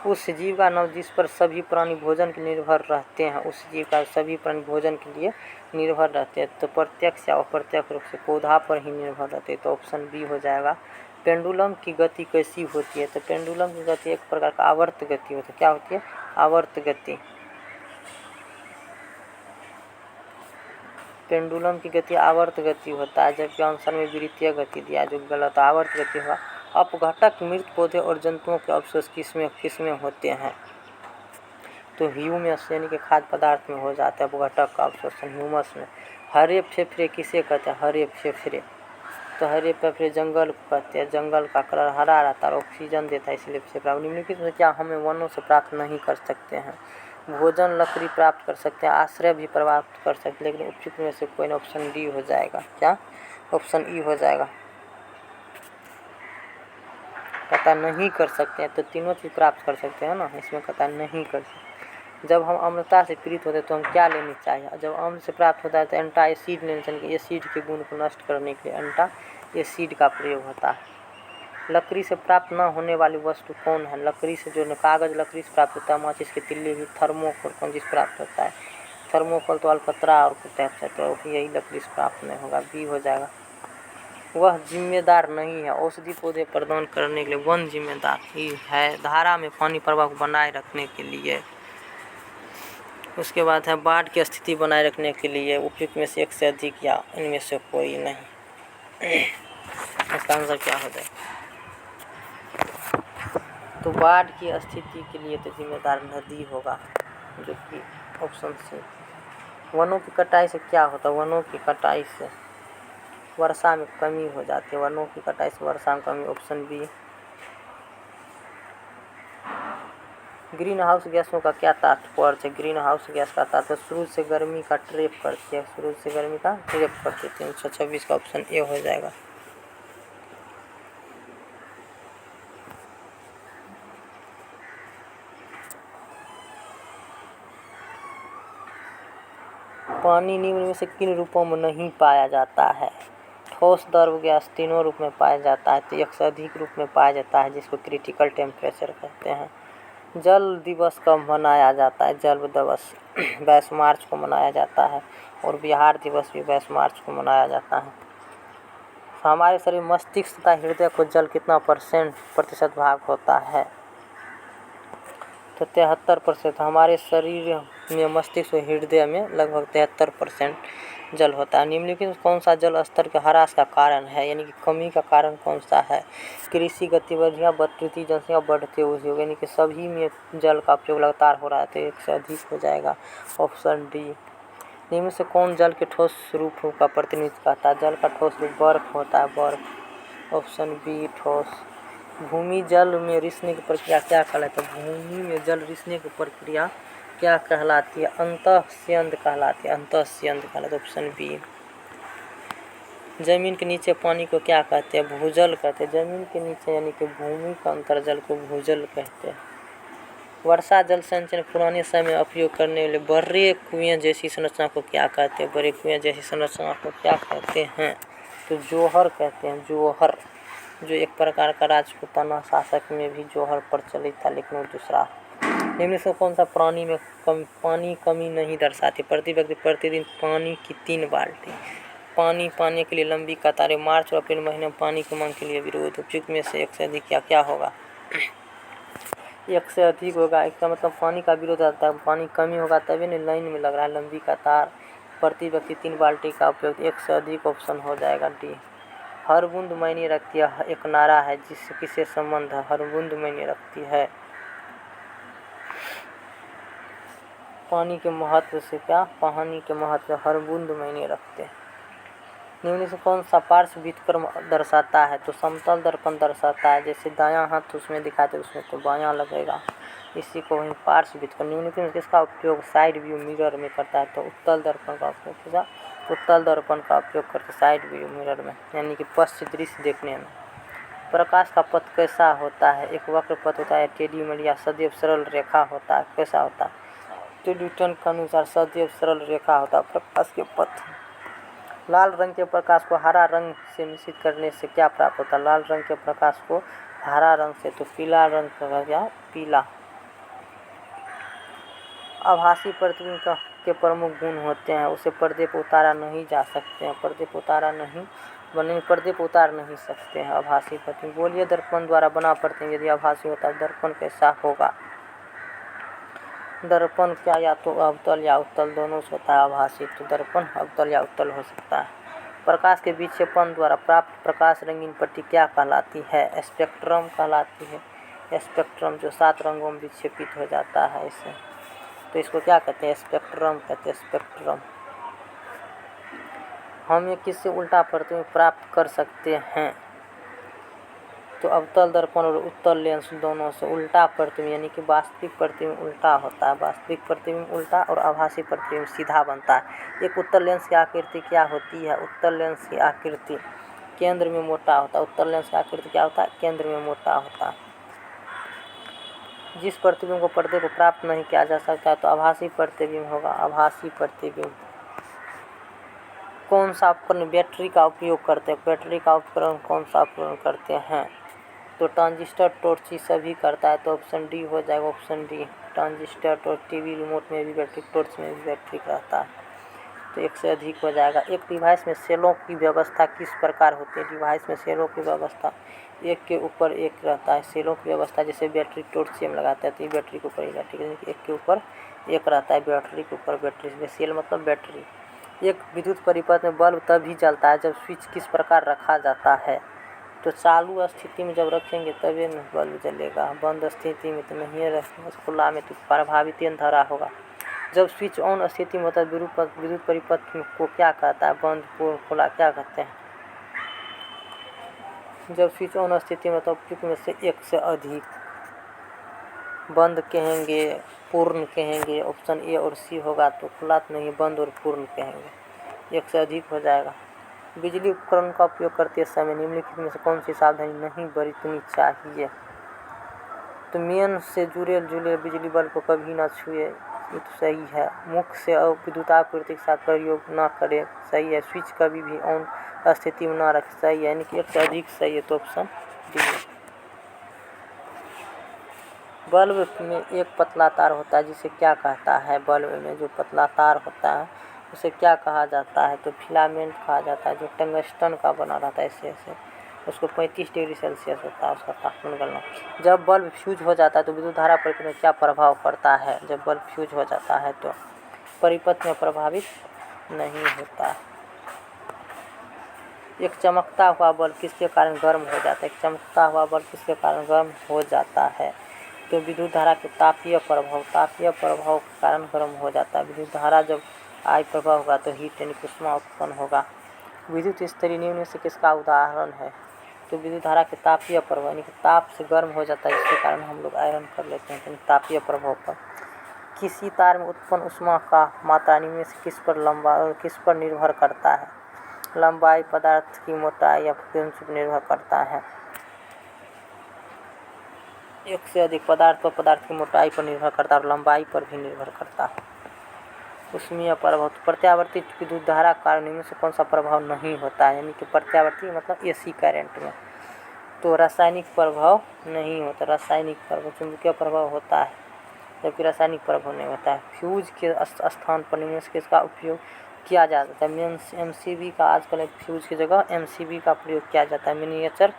उस जीव का नाम जिस पर सभी प्राणी भोजन के निर्भर रहते हैं। उस जीव का सभी प्राणी भोजन के लिए निर्भर रहते हैं। तो प्रत्यक्ष या अप्रत्यक्ष रूप से पौधा पर ही निर्भर रहते हैं। तो ऑप्शन बी हो जाएगा। पेंडुलम की गति कैसी होती है? तो पेंडुलम की गति एक प्रकार का आवर्त गति होती है। क्या होती है? आवर्त गति। पेंडुलम की गति आवर्त गति होता है, जबकि आंसर में विद्युतीय गति दिया, जो गलत। आवर्त गति हुआ। अपघटक मृत पौधे और जंतुओं के अवशेष किसमें होते हैं? तो ह्यूमस यानी कि खाद्य पदार्थ में हो जाता है अपघटक का अवशोषण, ह्यूमस में। हरे फेफड़े किसे कहते हैं? हरे फेफड़े, तो हरे फेफड़े जंगल को कहते हैं। जंगल का कलर हरा रहता है और ऑक्सीजन देता है, इसलिए फेफड़ा। निम्नलिखित में क्या हमें वनों से प्राप्त नहीं कर सकते हैं? भोजन लकड़ी प्राप्त कर सकते हैं, आश्रय भी प्राप्त कर सकते हैं, लेकिन उपयुक्त में से कोई ना। ऑप्शन डी हो जाएगा। क्या? ऑप्शन ई हो जाएगा। कहता नहीं कर सकते हैं, तो तीनों चीज़ प्राप्त कर सकते हैं ना, इसमें कहता नहीं कर सकते। जब हम अम्लता से पीड़ित होते हैं तो हम क्या लेनी चाहिए? जब अम्ल से प्राप्त होता है तो एंटा एसिड लेना चाहिए। एसिड के गुण को नष्ट करने के लिए एंटा एसिड का प्रयोग होता है। लकड़ी से प्राप्त न होने वाली वस्तु कौन है? लकड़ी से जो कागज लकड़ी से प्राप्त होता है, माचिस के तिल्ले भी। थर्मोकोल कौन चीज़ प्राप्त होता है? थर्मोकोल तो अलकतरा और टैप से, तो यही लकड़ी से प्राप्त नहीं होगा, बी हो जाएगा। वह जिम्मेदार नहीं है औषधि पौधे प्रदान करने के लिए। वन जिम्मेदार ही है धारा में पानी प्रवाह को बनाए रखने के लिए। उसके बाद है बाढ़ की स्थिति बनाए रखने के लिए। उपयुक्त में से एक से अधिक या इनमें से कोई नहीं। इसका आंसर क्या हो जाएगा? तो बाढ़ की स्थिति के लिए तो जिम्मेदार नदी होगा, जो कि ऑप्शन सी। वनों की कटाई से क्या होता है? वनों की कटाई से वर्षा में कमी हो जाती है। वनों की कटाई से वर्षा में कमी, ऑप्शन बी। ग्रीन हाउस गैसों का क्या तात्पर्य है? ग्रीन हाउस गैस का तात्पर्य सूरज से गर्मी का ट्रैप करती है। सूरज से गर्मी का ट्रैप करती है। 326 का ऑप्शन ए हो जाएगा। पानी निम्न में से किन रूपों में नहीं पाया जाता है? ठोस, द्रव, गैस, तीनों रूप में पाया जाता है। तो एक से अधिक रूप में पाया जाता है, जिसको क्रिटिकल टेम्परेचर कहते हैं। जल दिवस कब मनाया जाता है? जल दिवस 22 मार्च को मनाया जाता है, और बिहार दिवस भी 22 मार्च को मनाया जाता है। हमारे शरीर मस्तिष्क तथा हृदय को जल कितना प्रतिशत भाग होता है? तो 73%। हमारे शरीर में मस्तिष्क और हृदय में लगभग 73% जल होता है। निम्नलिखित में कौन सा जल स्तर के ह्रास का कारण है, यानी कि कमी का कारण कौन सा है? कृषि गतिविधियाँ, बढ़ती जनसंख्या, बढ़ते उद्योग, यानी कि सभी में जल का उपयोग लगातार हो रहा है, तो एक से अधिक हो जाएगा, ऑप्शन डी। निम्न से कौन जल के ठोस रूप का प्रतिनिधित्व करता है? जल का ठोस रूप बर्फ होता है, बर्फ, ऑप्शन बी ठोस। भूमि जल में रिसने की प्रक्रिया क्या कहलाती है? भूमि में जल रिसने की प्रक्रिया क्या कहलाती है? अंतःस्यंद कहलाती है, अंतःस्यंद कहलाती है, ऑप्शन बी। जमीन के नीचे पानी को क्या कहते हैं? भूजल कहते हैं। जमीन के नीचे यानी कि भूमि का अंतर्जल को भूजल कहते हैं। वर्षा जल संचयन पुराने समय में उपयोग करने वाले बड़े कुएं जैसी संरचना को क्या कहते हैं? बड़े कुएं जैसी संरचना को क्या कहते हैं? तो जोहर कहते हैं, जोहर, जो एक प्रकार का राजपूताना शासक में भी जोहर प्रचलित था, लेकिन वो दूसरा। निम्न से कौन सा प्राणी में पानी कमी नहीं दर्शाती? प्रति व्यक्ति प्रतिदिन पानी की 3 बाल्टी। पानी पाने के लिए लंबी कतारें। मार्च और अप्रैल महीने में पानी की मांग के लिए विरोध। उपयुक्त में से एक से अधिक क्या होगा? एक से अधिक होगा। इसका मतलब पानी का विरोध आता है, पानी कमी होगा तभी नहीं लाइन में लग रहा है। लंबी कतार, प्रति व्यक्ति 3 बाल्टी का उपयोग, एक से अधिक ऑप्शन हो जाएगा डी। हर बूंद मायने रखती है, एक नारा है, जिससे किसे संबंध है? हर बूंद मायने रखती है। पानी के महत्व से क्या, पानी के महत्व हर बूंद मायने रखते हैं। निम्न से कौन सा पार्श्व व्युत्क्रम दर्शाता है, तो समतल दर्पण दर्शाता है। जैसे दायां हाथ उसमें दिखाते उसमें तो बायां लगेगा, इसी को वहीं पार्श्व व्युत्क्रम। निम्नलिखित में किसका उपयोग साइड व्यू मिरर में करता है, तो उत्तल दर्पण का उपयोग किया, उत्तल दर्पण का उपयोग करते साइड व्यू मिरर में, यानी कि पश्च दृश्य देखने में। प्रकाश का पथ कैसा होता है, एक वक्र पथ होता है, टेढ़ी मेढ़ी या सदैव सरल रेखा होता है। कैसा होता है, तो न्यूटन के अनुसार सदैव सरल रेखा होता है प्रकाश के पथ। लाल रंग के प्रकाश को हरा रंग से मिश्रित करने से क्या प्राप्त होता है, लाल रंग के प्रकाश को हरा रंग से, तो पीला रंग का क्या, पीला। आभासी प्रतिबिंब के प्रमुख गुण होते हैं, उसे पर्दे पर उतारा नहीं जा सकते हैं, पर्दे पर उतारा नहीं बने, पर्दे पर उतार नहीं सकते हैं आभासी प्रतिबिंब। बोलिए दर्पण द्वारा बना प्रतिबिंब यदि आभासी होता है दर्पण कैसा होगा। दर्पण क्या या तो अवतल या उत्तल दोनों से होता है आभासी, तो दर्पण अवतल या उत्तल हो सकता है। प्रकाश के विक्षेपण द्वारा प्राप्त प्रकाश रंगीन पट्टी क्या कहलाती है, स्पेक्ट्रम कहलाती है। स्पेक्ट्रम जो 7 रंगों में विक्षेपित हो जाता है इसे, तो इसको क्या कहते हैं, स्पेक्ट्रम कहते हैं, स्पेक्ट्रम। हम ये किससे उल्टा प्रतिबिंब प्राप्त कर सकते हैं, तो अवतल दर्पण और उत्तल लेंस दोनों से उल्टा प्रतिबिंब, यानी कि वास्तविक प्रतिबिंब उल्टा होता है, वास्तविक प्रतिबिंब उल्टा और आभासी प्रतिबिंब सीधा बनता है। एक उत्तल लेंस की आकृति क्या होती है, उत्तल लेंस की आकृति केंद्र में मोटा होता है, उत्तल लेंस की आकृति क्या होता है, केंद्र में मोटा होता है। जिस प्रतिबिंब को पर्दे को प्राप्त नहीं किया जा सकता तो आभासी प्रतिबिंब होगा, आभासी प्रतिबिंब। कौन सा उपकरण बैटरी का उपयोग करते हैं, बैटरी का उपकरण कौन सा उपकरण करते हैं, तो ट्रांजिस्टर टॉर्च सभी करता है, तो ऑप्शन डी हो जाएगा, option D. Transistor torch, TV remote में भी बैटरी, टॉर्च में भी बैटरी रहता है, तो एक से अधिक हो जाएगा। एक डिवाइस में सेलों की व्यवस्था किस प्रकार होती है, डिवाइस में सेलों की व्यवस्था एक के ऊपर एक रहता है। सेलों की व्यवस्था जैसे बैटरी टॉर्च से हम लगाते हैं तो ये बैटरी के ऊपर ही रहती है, एक के ऊपर एक रहता है, बैटरी के ऊपर बैटरी, सेल मतलब बैटरी। एक विद्युत परिपथ में बल्ब तभी जलता है जब स्विच किस प्रकार रखा जाता है, तो चालू स्थिति में जब रखेंगे तभी न बल्ब जलेगा, बंद स्थिति में तो नहीं रखेंगे, खुला में तो प्रभावित अंधेरा होगा। जब स्विच ऑन स्थिति में होता है विद्युत परिपथ को क्या कहता है, बंद पूर्ण खुला क्या कहते हैं। जब स्विच ऑन स्थिति में तो में से एक से अधिक, बंद कहेंगे पूर्ण कहेंगे, ऑप्शन ए और सी होगा, तो खुला तो नहीं, बंद और पूर्ण कहेंगे, एक से अधिक हो जाएगा। बिजली उपकरण का उपयोग करते समय निम्नलिखित में से कौन सी सावधानी नहीं बरतनी चाहिए, तो मेन से जुड़े बिजली बल्ब को कभी ना छुए, ये तो सही है। मुख से विद्युत आपूर्ति के साथ प्रयोग ना करें, सही है। स्विच कभी भी ऑन स्थिति में ना रखें, सही है, यानी कि एक से अधिक सही है, तो ऑप्शन डी। बल्ब में एक पतला तार होता है जिसे क्या कहता है, बल्ब में जो पतला तार होता है उसे क्या कहा जाता है, तो फिलामेंट कहा जाता है। जो टंगस्टन का बना रहता है ऐसे उसको 35 डिग्री सेल्सियस होता है उसका तापमान गलना। जब बल्ब फ्यूज हो जाता है तो विद्युत धारा परिपथ में क्या प्रभाव पड़ता है, जब बल्ब फ्यूज हो जाता है तो परिपथ में प्रभावित नहीं होता है। एक चमकता हुआ बल्ब किसके कारण गर्म हो जाता है, एक चमकता हुआ बल्ब किसके कारण गर्म हो जाता है, तो विद्युत धारा के तापीय प्रभाव के कारण गर्म हो जाता है। विद्युत धारा जब आई प्रभाव होगा तो हीट यानी ऊष्मा उत्पन्न होगा। विद्युत इस्त्री निम्न से किसका उदाहरण है, तो विद्युत धारा के तापीय प्रभाव यानी कि ताप से गर्म हो जाता है, जिसके कारण हम लोग आयरन कर लेते हैं, तो तापीय प्रभाव पर। किसी तार में उत्पन्न ऊष्मा का मात्रा निम्न से किस पर निर्भर करता है, लंबाई, पदार्थ की मोटाई या फ्रीक्वेंसी पर निर्भर करता है। एक से अधिक पदार्थ की मोटाई पर निर्भर करता है और लंबाई पर भी निर्भर करता है। ऊष्मीय प्रभाव, तो प्रत्यावर्ती विद्युत धारा के कारण इनमें से कौन सा प्रभाव नहीं होता है, यानी कि प्रत्यावर्ती मतलब एसी करंट में, तो रासायनिक प्रभाव नहीं होता। रासायनिक प्रभाव चुंबकीय प्रभाव होता है जबकि रासायनिक प्रभाव नहीं होता है। फ्यूज के स्थान पर निम्न से किसका उपयोग किया जाता है, एमसीबी का, आजकल फ्यूज की जगह एमसीबी का प्रयोग किया जाता है, मिनिएचर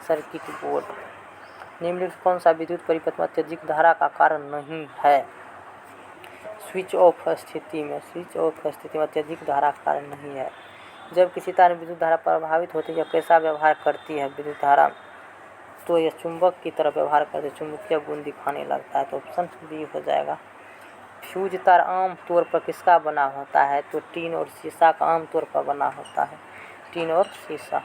सर्किट बोर्ड। निम्नलिखित कौन सा विद्युत परिपथ में अत्यधिक धारा का कारण नहीं है, स्विच ऑफ स्थिति में अत्यधिक धारा का कारण नहीं है। जब किसी तार में विद्युत धारा प्रभावित होती है या कैसा व्यवहार करती है विद्युत धारा, तो यह चुंबक की तरह व्यवहार करते चुंबकीय गुण दिखाने लगता है, तो ऑप्शन बी हो जाएगा। फ्यूज तार आम तौर पर किसका बना होता है? तो टीन और शीशा का आम तौर पर बना होता है, टीन और शीशा।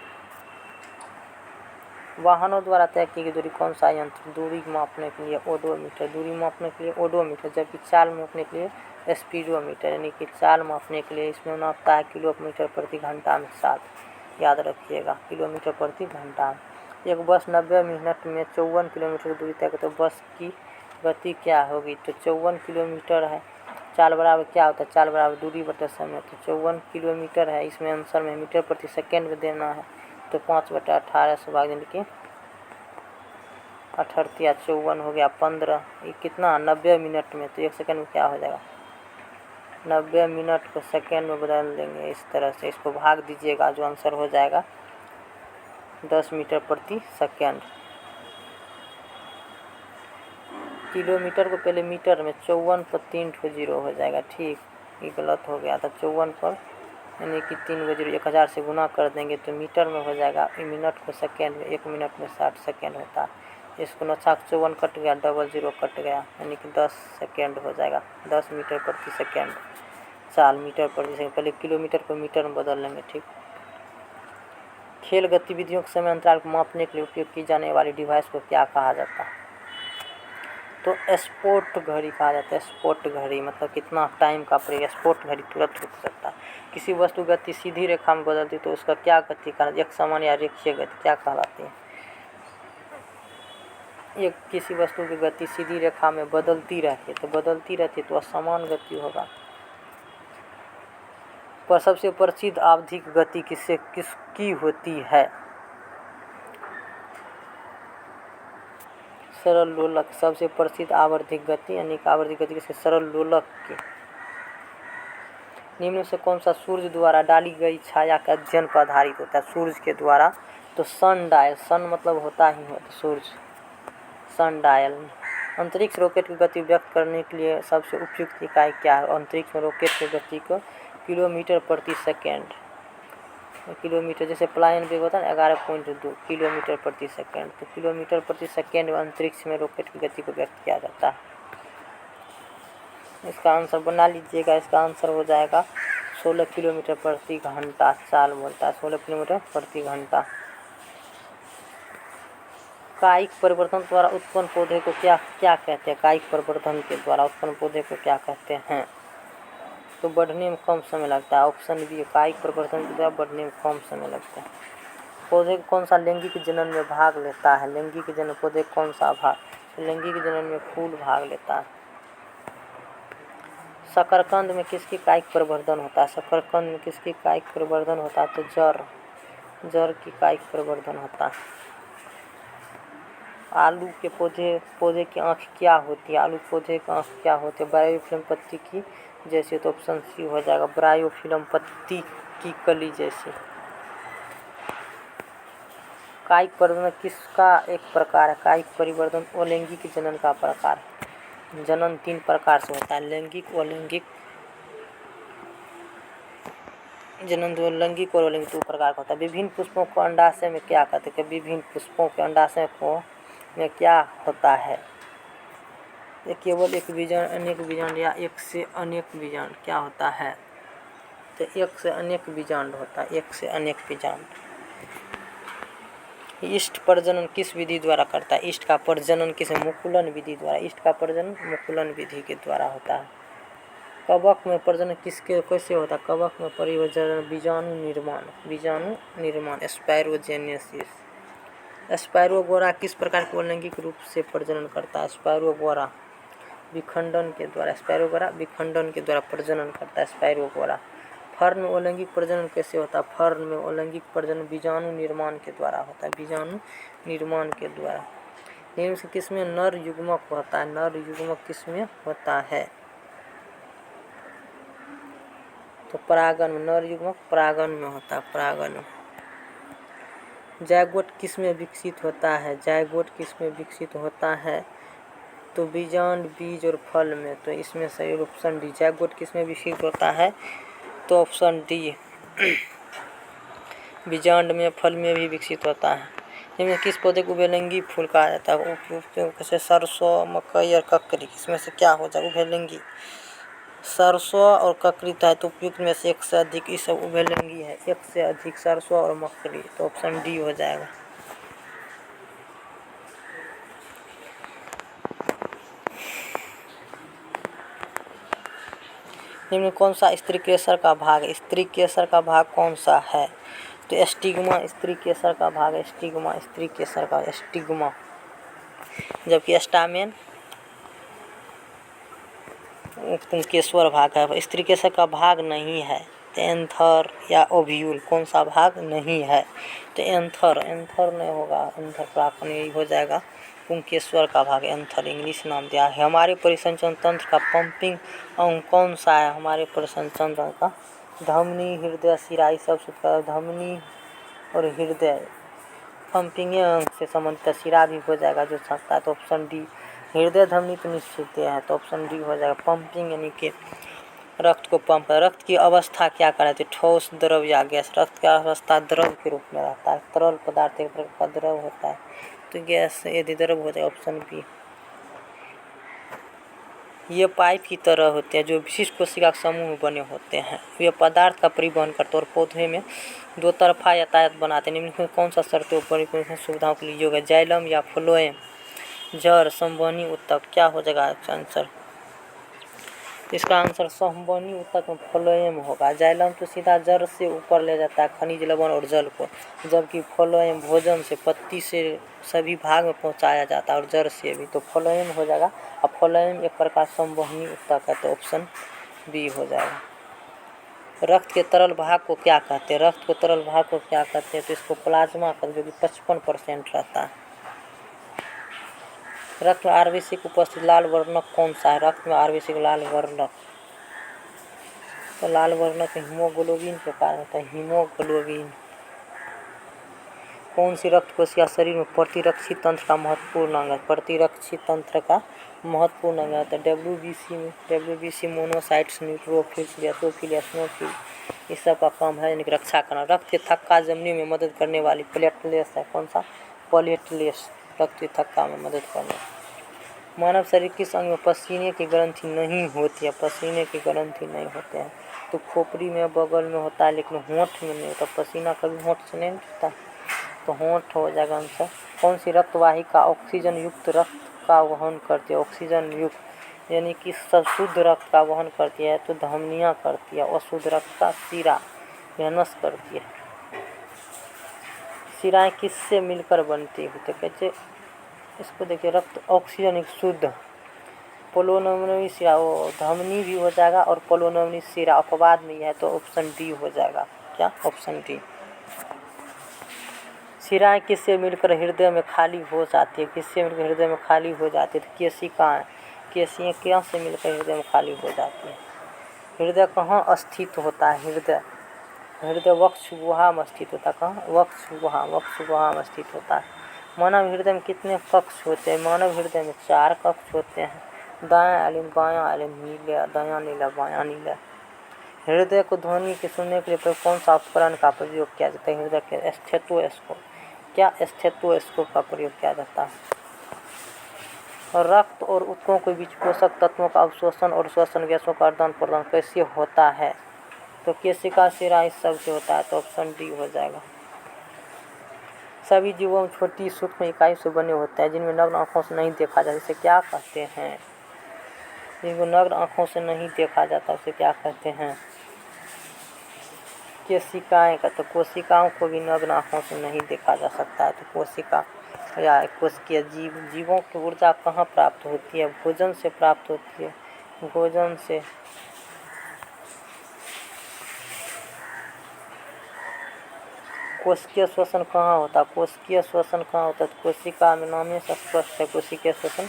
वाहनों द्वारा तय की गई दूरी कौन सा यंत्र? दूरी मापने के लिए ओडोमीटर, दूरी मापने के लिए ओडोमीटर, जबकि चाल मापने के लिए स्पीडोमीटर, यानी कि चाल मापने के लिए इसमें नापता है किलोमीटर प्रति घंटा में साथ, याद रखिएगा, किलोमीटर प्रति घंटा। एक बस 90 मिनट में 54 किलोमीटर की दूरी तय करती है, तो बस की गति क्या होगी? तो 54 किलोमीटर है। चाल बराबर क्या होता है? चाल बराबर दूरी बटा समय, तो 54 किलोमीटर है। इसमें आंसर में मीटर प्रति सेकेंड में देना है, तो 5/18 से भाग देने की 38 या 54 हो गया 15। ये कितना? 90 मिनट में, तो 1 सेकेंड में क्या हो जाएगा? 90 मिनट को सेकेंड में बदल देंगे इस तरह से, इसको भाग दीजिएगा, जो आंसर हो जाएगा 10 मीटर प्रति सेकेंड। किलोमीटर को पहले मीटर में 54 पर 3 ठो जीरो हो जाएगा, ठीक, ये गलत हो गया था। 54 पर यानी कि 3 जीरो 1000 से गुना कर देंगे तो मीटर में हो जाएगा। मिनट को सेकेंड में, 1 मिनट में 60 सेकेंड होता है। इसको 54 कट गया, 00 कट गया, यानी कि 10 सेकेंड हो जाएगा, 10 मीटर प्रति सेकेंड। चाल मीटर प्रति सेकेंड, पहले किलोमीटर को मीटर में बदल लेंगे, ठीक। खेल गतिविधियों के समय अंतराल को मापने के लिए उपयोग की जाने वाली डिवाइस को क्या कहा जाता है? तो स्पोर्ट घड़ी कहा जाता है। स्पोर्ट घड़ी मतलब कितना टाइम का पड़ेगा। स्पोर्ट घड़ी तुरंत रुक सकता है। किसी वस्तु गति सीधी रेखा में बदलती तो उसका क्या गति कहलाती है? एक समान या रेखीय गति क्या कहलाती है? एक किसी वस्तु की गति सीधी रेखा में बदलती रहती है, तो बदलती रहती है तो असमान गति होगा। पर सबसे प्रसिद्ध आवधिक गति किसकी होती है? सरल लोलक। सबसे प्रसिद्ध आवर्धिक गति यानी कि आवर्धिक गति किसकी? सरल लोलक की। निम्न से कौन सा सूर्य द्वारा डाली गई छाया के अध्ययन पर आधारित होता है? सूर्य के द्वारा, तो सन डायल, सन मतलब होता ही है सूर्य, सन डायल। अंतरिक्ष रॉकेट की गति व्यक्त करने के लिए सबसे उपयुक्त इकाई क्या है? अंतरिक्ष में रॉकेट की गति को किलोमीटर प्रति सेकेंड, किलोमीटर जैसे प्लायन वेग होता है ना 11.2 किलोमीटर प्रति सेकेंड, तो किलोमीटर प्रति सेकेंड में अंतरिक्ष में रॉकेट की गति को व्यक्त किया जाता है। इसका आंसर बना लीजिएगा। इसका आंसर हो जाएगा 16 किलोमीटर प्रति घंटा चाल बोलता है, 16 किलोमीटर प्रति घंटा। कायिक परिवर्तन द्वारा उत्पन्न पौधे को क्या कहते हैं? कायिक परिवर्तन के द्वारा उत्पन्न पौधे को क्या कहते हैं? तो बढ़ने में कम समय लगता है। ऑप्शन बी, कायिक परिवर्तन के द्वारा बढ़ने में कम समय लगता है। पौधे कौन सा लैंगिक जनन में भाग लेता है? लैंगिक जनन पौधे कौन सा भाग? लैंगिक जनन में फूल भाग लेता है। शकरकंद में किसकी कायिक परिवर्धन होता है? शकरकंद में किसकी कायिक परिवर्धन होता है? तो जड़ की कायिक परिवर्धन होता है। आलू के पौधे की आँख क्या होती है? आलू पौधे की आँख क्या होती है? ब्रायोफिल्म पत्ती की जैसे, तो ऑप्शन सी हो जाएगा, ब्रायोफिल्म पत्ती की कली जैसे। कायिक परिवर्तन किसका एक प्रकार है? कायिक परिवर्तन अलैंगिक जनन का प्रकार है। जनन 3 प्रकार से होता है, लैंगिक, अलैंगिक जनन। दो लैंगिक और अलैंगिक 2 प्रकार का होता है। विभिन्न पुष्पों को अंडाशय में क्या कहते हैं? विभिन्न पुष्पों के अंडाशय को में क्या होता है? ये केवल एक बीजांड, अनेक बीजांड या एक से अनेक बीजांड क्या होता है? तो एक से अनेक बीजांड होता है, एक से अनेक बीजांड। ईस्ट प्रजनन किस विधि द्वारा करता है? ईस्ट का प्रजनन किस? मुकुलन विधि द्वारा। ईस्ट का प्रजनन मुकुलन विधि के द्वारा होता है। कवक में प्रजनन किसके कैसे होता है? कवक में परिवर्तन बीजाणु निर्माण स्पायरोजेनेसिस। स्पायरोगोरा किस प्रकार के अलैंगिक रूप से प्रजनन करता है? स्पायरोगोरा विखंडन के द्वारा। स्पायरोगोरा विखंडन के द्वारा प्रजनन करता है स्पायरोगोरा। फर्न में अलैंगिक प्रजनन कैसे होता है? फर्न में अलैंगिक प्रजनन बीजाणु निर्माण के द्वारा होता है, बीजाणु निर्माण के द्वारा। निम्न से किसमें नर युग्मक होता है? नर युग्मक किसमें होता है? तो परागन में। नर युग्मक परागन में होता है, परागन में। जायगोट किसमें विकसित होता है? जायगोट किसमें विकसित होता है? तो बीजांड, बीज और फल में। तो इसमें सही ऑप्शन डी। जायगोट किसमें विकसित होता है? तो ऑप्शन डी, बीजांड में, फल में भी विकसित होता है। इनमें किस पौधे को उभयलिंगी फूल कहा जाता है? जैसे सरसों, मकई और ककड़ी, इसमें से क्या हो जाए उभयलिंगी? सरसों और ककड़ी तहत उपयुक्त में से एक से अधिक इस सब उभयलिंगी है। एक से अधिक सरसों और मकड़ी, तो ऑप्शन डी हो जाएगा। निम्न कौन सा स्त्री केसर का भाग है? स्त्री केसर का भाग कौन सा है? तो स्टिग्मा स्त्री केसर का भाग है। स्टिग्मा स्त्री केसर का स्टिग्मा, जबकि स्टामेन पुंकेसर भाग है। स्त्री केसर का भाग नहीं है तो एंथर या ओव्यूल, कौन सा भाग नहीं है? तो एंथर नहीं होगा, एंथर प्राप्त नहीं हो जाएगा। पुंकेसर का भाग एंथर इंग्लिश नाम दिया है। हमारे परिसंचरण तंत्र का पंपिंग अंग कौन सा है? हमारे परिसंचरण तंत्र का धमनी, हृदय, शिरा, सब धमनी और हृदय पंपिंग अंग से संबंधित। शिरा भी हो जाएगा जो सकता है, तो ऑप्शन डी। हृदय धमनी तो निश्चित है, तो ऑप्शन डी हो जाएगा। पंपिंग यानी कि रक्त को पंप। रक्त की अवस्था क्या कहलाती है? ठोस, द्रव या गैस? रक्त की अवस्था द्रव के रूप में रहता है। तरल पदार्थ एक प्रकार का द्रव होता है, तो गैस यदि द्रव हो जाएगा, ऑप्शन बी। ये पाइप की तरह होते हैं जो विशिष्ट कोशिका समूह में बने होते हैं। वे पदार्थ का परिवहन करते हैं और पौधे में दो तरफा यातायात बनाते हैं। निम्नलिखित कौन सा शर्तों पर सुविधाओं के लिए योग्य है? जाइलम या फ्लोएम? जड़, संवहनी ऊतक, क्या हो जाएगा आंसर? इसका आंसर संवहनी ऊतक में फ्लोएम होगा। जाइलम तो सीधा जड़ से ऊपर ले जाता है खनिज, लवण और जल को, जबकि फ्लोएम भोजन से, पत्ती से सभी भाग में पहुंचाया जाता है और जड़ से भी, तो फ्लोएम हो जाएगा। अब फ्लोएम एक प्रकार संवहनी ऊतक है, तो ऑप्शन बी हो जाएगा। रक्त के तरल भाग को क्या कहते हैं? रक्त को तरल भाग को क्या कहते हैं? तो इसको प्लाज्मा कहते हैं, जो कि 55% रहता है। रक्त में आरबीसी की उपस्थित लाल वर्णक कौन सा है? रक्त में आरबीसी का लाल वर्णक, तो लाल वर्णक हीमोग्लोबिन के कारण होता है। हीमोग्लोबिन। कौन सी रक्त कोशिका शरीर में प्रतिरक्षी तंत्र का महत्वपूर्ण अंग है? प्रतिरक्षी तंत्र का महत्वपूर्ण अंग है, तो WBC monocytes, neutrophils, basophil, eosinophil, इस सब का काम है यानी रक्षा करना। रक्त के थक्का जमने में मदद करने वाली प्लेटलेट्स है, कौन सा? प्लेटलेट्स रक्त की थक्का में मदद करना। मानव शरीर किस अंग में पसीने की ग्रंथि नहीं होती है? पसीने की ग्रंथि नहीं होते हैं, तो खोपड़ी में, बगल में होता है, लेकिन होंठ में नहीं होता। पसीना कभी होंठ से नहीं निकलता, तो होंठ हो जाएगा आंसर। कौन सी रक्त वाहिका ऑक्सीजन युक्त रक्त का वहन करती है? ऑक्सीजन युक्त यानी कि शुद्ध रक्त का वहन करती है, तो धमनियाँ करती है। अशुद्ध रक्त का शिरा, वेनस करती है। शिराएँ किससे मिलकर बनती है? तो कहते इसको देखिए, रक्त ऑक्सीजन एक शुद्ध, पोलोनमनी शिरा, वो धमनी भी हो जाएगा और पोलोनमनी शिरा अपवाद में है, तो ऑप्शन डी हो जाएगा। क्या? Option D. शिराएँ किससे मिलकर हृदय में खाली हो जाती है? किससे मिलकर हृदय में खाली हो जाती है? तो केशिकाएँ। केशियाँ क्या से मिलकर हृदय में खाली हो जाती है? हृदय कहाँ स्थित होता है? हृदय वक्ष गुहा में स्थित होता है। कहाँ? वक्ष गुहा में स्थित होता है। मानव हृदय में कितने कक्ष होते हैं? मानव हृदय में 4 कक्ष होते हैं। दायां एलिन, बायां एलिन, नीले, दायां नीला, बायां नीला। हृदय को ध्वनि के सुनने के लिए कौन सा उपकरण का प्रयोग किया जाता है? हृदय के स्टेथोस्कोप। क्या? स्टेथोस्कोप का प्रयोग किया जाता है। और रक्त और ऊतकों के बीच पोषक तत्वों का अवशोषण और श्वसन गैसों का आदान प्रदान कैसे होता है? तो केशिका शिरा इस सब से होता है, तो ऑप्शन डी हो जाएगा। सभी जीवों में छोटी सूक्ष्म इकाई से बने होते हैं जिनमें नग्न आँखों से नहीं देखा जाता, इसे क्या कहते हैं? जिनको नग्न आँखों से नहीं देखा जाता उसे क्या कहते हैं? केशिकाएँ का। तो कोशिकाओं को भी नग्न आँखों से नहीं देखा जा सकता है, तो कोशिका या कोशिकीय जीवों की ऊर्जा कहाँ प्राप्त होती है? भोजन से प्राप्त होती है। भोजन से। कोशिकीय श्वसन कहाँ होता है? कोशिकीय श्वसन कहाँ होता है? तो कोशिका में, नाम से स्पष्ट है, कोशिकीय श्वसन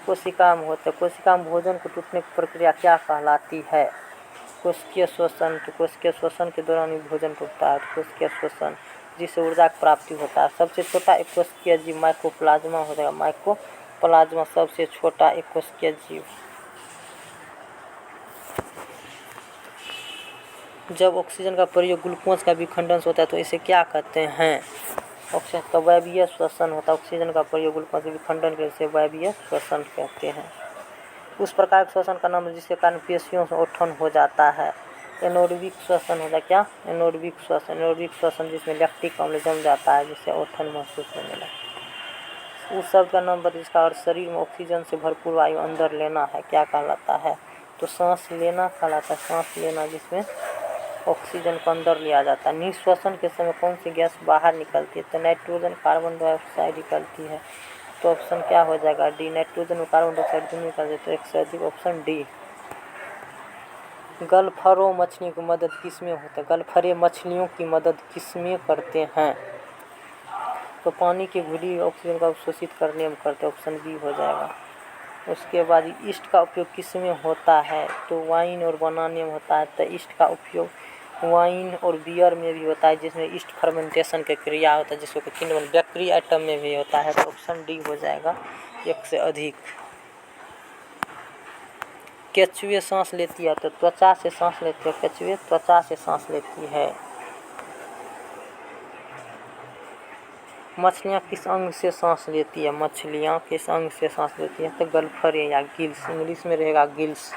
कोशिका में होता है। कोशिका में भोजन को टूटने की प्रक्रिया क्या कहलाती है? कोशिकीय श्वसन। तो कोशिकीय श्वसन के दौरान ही भोजन टूटता है, तो कोशिकीय श्वसन, जिससे ऊर्जा की प्राप्ति होता है। सबसे छोटा एक कोशिकीय जीव माइकोप्लाज्मा हो जाएगा। माइकोप्लाज्मा सबसे छोटा एक कोशिकीय जीव। जब ऑक्सीजन का प्रयोग ग्लूकोज का विखंडन से होता है तो इसे क्या कहते हैं? ऑक्सीजन का वायवीय श्वसन होता है। ऑक्सीजन का प्रयोग ग्लूकोज के विखंडन के, इसे वायवीय श्वसन कहते हैं। उस प्रकार के श्वसन का नाम है जिसके कारण पेशियों से औठन हो जाता है। एनोडबिक श्वसन होता है। क्या? एनोडबिक श्वसन। एनोडबिक श्वसन जिसमें लैक्टिक अम्ल जम जाता है जिससे औठन महसूस होने लगता है। उस शब्द का नाम बता जिसका अर्थ शरीर में ऑक्सीजन से भरपूर वायु अंदर लेना है, क्या कहलाता है? तो सांस लेना कहलाता है। सांस लेना जिसमें ऑक्सीजन को अंदर लिया जाता है। निःश्वसन के समय कौन सी गैस बाहर निकलती है? तो नाइट्रोजन, कार्बन डाइऑक्साइड निकलती है। तो ऑप्शन क्या हो जाएगा? डी। नाइट्रोजन और कार्बन डाइऑक्साइड दोनों निकलते हैं तो एक से अधिक, ऑप्शन डी। गलफरों मछलियों की मदद किसमें होता है? गलफरे मछलियों की मदद किसमें करते हैं? तो पानी की घुली ऑक्सीजन का अवशोषित करने में करते हैं, ऑप्शन बी हो जाएगा। उसके बाद ईस्ट का उपयोग किसमें होता है? तो वाइन और बनाने में होता है। तो ईस्ट का उपयोग वाइन और बियर में भी होता है जिसमें ईस्ट फर्मेंटेशन की क्रिया होता है जिसको किण्वन बेकरी आइटम में भी होता है। तो ऑप्शन डी हो जाएगा, एक से अधिक। केचुए सांस लेती है तो त्वचा से सांस लेती है। केचुए त्वचा से सांस लेती है। मछलियाँ किस अंग से सांस लेती है? मछलियाँ किस अंग से सांस लेती है? तो गलफरे या गिल्स, इंग्लिश में रहेगा गिल्स,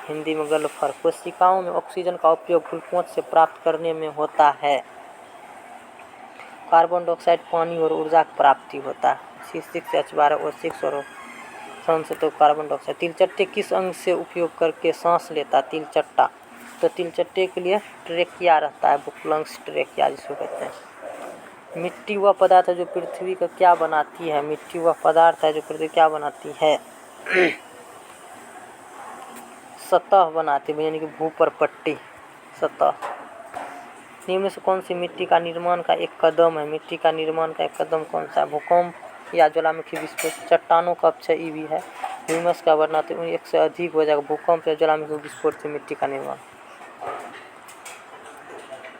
हिंदी में गलफर। कोशिकाओं में ऑक्सीजन का उपयोग ग्लूकोज से प्राप्त करने में होता है। कार्बन डाइऑक्साइड पानी और ऊर्जा की प्राप्ति होता है। C6H12O6 और से तो कार्बन डाइऑक्साइड। तिलचट्टे किस अंग से उपयोग करके सांस लेता है? तिलचट्टा, तो तिलचट्टे के लिए ट्रेकिया रहता है, बुकलंग्स ट्रेकिया जिसको कहते हैं। मिट्टी वह पदार्थ है जो पृथ्वी का क्या बनाती है? मिट्टी वह पदार्थ है जो पृथ्वी क्या बनाती है? सतह बनाती है, यानी कि भू पर पट्टी, सतह। निम्न से कौन सी मिट्टी का निर्माण का एक कदम है? मिट्टी का निर्माण का एक कदम कौन सा है? भूकंप या ज्वालामुखी विस्फोट। चट्टानों का अपक्षय ई भी है। ह्यूमस का वर्णन तो एक से अधिक हो जाएगा। भूकंप या ज्वालामुखी विस्फोट से मिट्टी का निर्माण।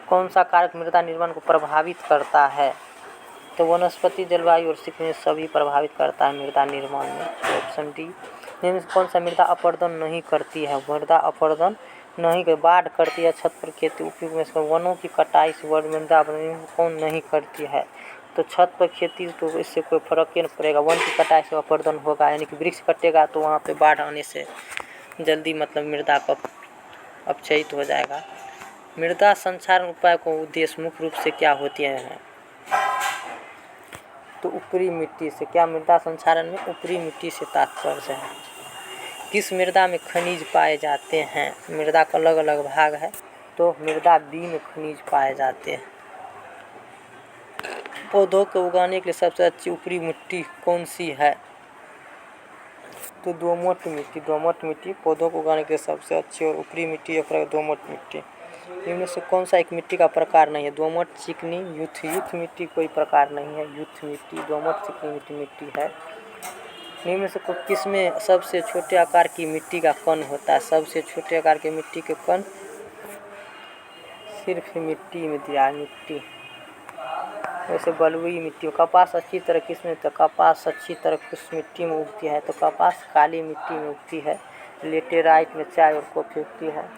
कौन सा कारक मृदा निर्माण को प्रभावित करता है? तो वनस्पति, जलवायु और शिक्षण सभी प्रभावित करता है मृदा निर्माण में। तो ऑप्शन डी। निम्न कौन सा मृदा अपरदन नहीं करती है? मृदा अपरदन नहीं कर, बाढ़ करती है, छत पर खेती उपयोग में से वनों की कटाई से मृदा अपरदन कौन नहीं करती है? तो छत पर खेती तो इससे कोई फर्क ही नहीं पड़ेगा। वन की कटाई से अपरदन होगा, यानी कि वृक्ष कटेगा तो वहाँ पे बाढ़ आने से जल्दी मतलब मृदा का अपक्षयित हो जाएगा। मृदा संक्षारण उपाय को उद्देश्य मुख्य रूप से क्या होती है? तो ऊपरी मिट्टी से। क्या? मृदा संक्षारण में ऊपरी मिट्टी से तात्पर्य है। किस मृदा में खनिज पाए जाते हैं? मृदा का अलग अलग भाग है तो मृदा बी में खनिज पाए जाते हैं। पौधों को उगाने के लिए सबसे अच्छी ऊपरी मिट्टी कौन सी है? तो दोमट मिट्टी। दोमट मिट्टी पौधों को उगाने के लिए सबसे अच्छी और ऊपरी मिट्टी एक दोमट मिट्टी। इनमें से कौन सा एक मिट्टी का प्रकार नहीं है? दोमट, चिकनी, युथ मिट्टी कोई प्रकार नहीं है। युथ मिट्टी, दोमट, चिकनी मिट्टी है। इनमें से किसमें सबसे छोटे आकार की मिट्टी का कण होता है? सबसे छोटे आकार की मिट्टी के कण सिर्फ मिट्टी में दिया है। मिट्टी वैसे बलुई मिट्टी। कपास अच्छी तरह किसमें? तो कपास अच्छी तरह किस मिट्टी में उगती है? तो कपास काली मिट्टी में उगती है। लेटेराइट में चाय और कॉफी उगती है।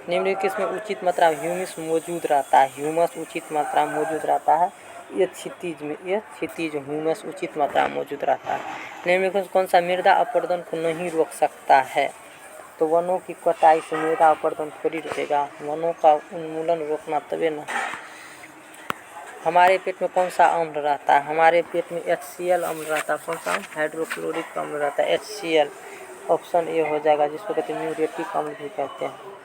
निम्नलिखित किसमें उचित मात्रा में ह्यूमस मौजूद रहता है? ह्यूमस उचित मात्रा में मौजूद रहता है ये क्षितिज में। ये क्षितिज ह्यूमस उचित मात्रा में मौजूद रहता है। निम्नलिखित कौन सा मृदा अपरदन को नहीं रोक सकता है? तो वनों की कटाई से मृदा अपरदन थोड़ी रुकेगा। वनों का उन्मूलन रोकना तभी ना। हमारे पेट में कौन सा अम्ल रहता है? हमारे पेट में HCl अम्ल रहता है। कौन सा? हाइड्रोक्लोरिक अम्ल रहता है, HCl। ऑप्शन ए हो जाएगा, जिसको कहते हैं म्यूरेटिक अम्ल भी कहते हैं।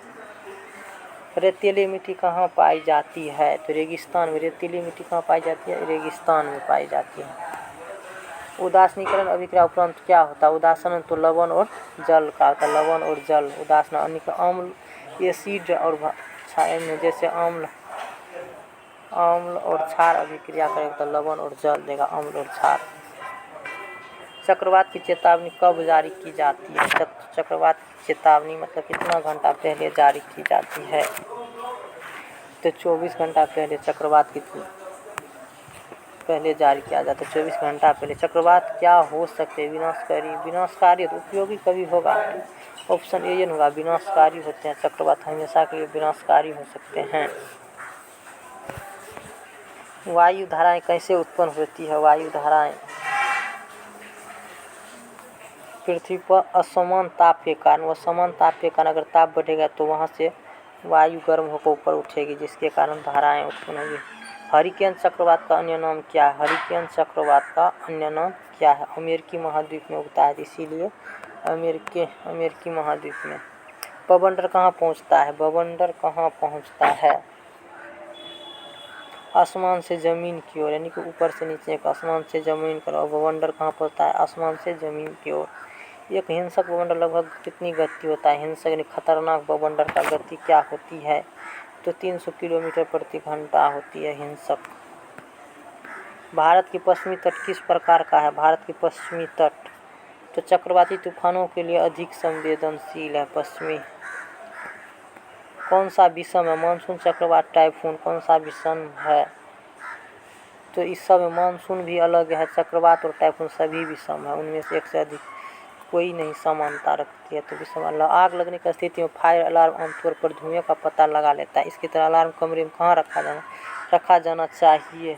रेतीली मिट्टी कहाँ पाई जाती है? तो रेगिस्तान में। रेतीली मिट्टी कहाँ पाई जाती है? रेगिस्तान में पाई जाती है। उदासीनीकरण अभिक्रिया उपरांत क्या होता है? उदासीन तो लवण और जल का होता है। लवण और जल। उदासीन अम्ल, एसिड और क्षार में जैसे अम्ल और क्षार अभिक्रिया करेगा तो लवण और जल देगा, अम्ल और क्षार। चक्रवात की चेतावनी कब जारी की जाती है? चक्रवात की चेतावनी मतलब कितना घंटा पहले जारी की जाती है? तो 24 घंटा पहले चक्रवात की पहले जारी किया जाता है। 24 घंटा पहले। चक्रवात क्या हो सकते हैं? विनाशकारी। विनाशकारी तो उपयोगी कभी होगा? ऑप्शन ए होगा, विनाशकारी होते हैं चक्रवात, हमेशा के लिए विनाशकारी हो सकते हैं। वायु धाराएं कैसे उत्पन्न होती है? वायु धाराएं पृथ्वी पर असमान ताप के कारण, असमान ताप के कारण अगर ताप बढ़ेगा तो वहाँ से वायु गर्म होकर ऊपर उठेगी, जिसके कारण धाराएं उत्पन्न होंगी। हरिकेन चक्रवात का अन्य नाम क्या है? हरिकेन चक्रवात का अन्य नाम क्या है? अमेरिकी महाद्वीप में उगता है, इसीलिए अमेरिकी महाद्वीप में। बवंडर कहाँ पहुँचता है? बवंडर कहाँ पहुँचता है? आसमान से ज़मीन की ओर, यानी कि ऊपर से नीचे, आसमान से ज़मीन की ओर। बवंडर कहाँ पहुँचता है? आसमान से ज़मीन की ओर। एक हिंसक बवंडर लगभग कितनी गति होता है? हिंसक यानी खतरनाक बवंडर का गति क्या होती है? तो 300 किलोमीटर प्रति घंटा होती है हिंसक। भारत की पश्चिमी तट किस प्रकार का है? भारत की पश्चिमी तट तो चक्रवाती तूफानों के लिए अधिक संवेदनशील है। पश्चिमी कौन सा विषम है? मानसून, चक्रवात, टाइफून, कौन सा विषम है? तो इस सब में मानसून भी अलग है, चक्रवात और टाइफून सभी विषम है, उनमें से एक से अधिक कोई नहीं समानता रखती है, तो विषम। आग लगने की स्थिति में फायर अलार्म आमतौर पर धुएं का पता लगा लेता है। इसकी तरह अलार्म कमरे में कहाँ रखा जाना चाहिए?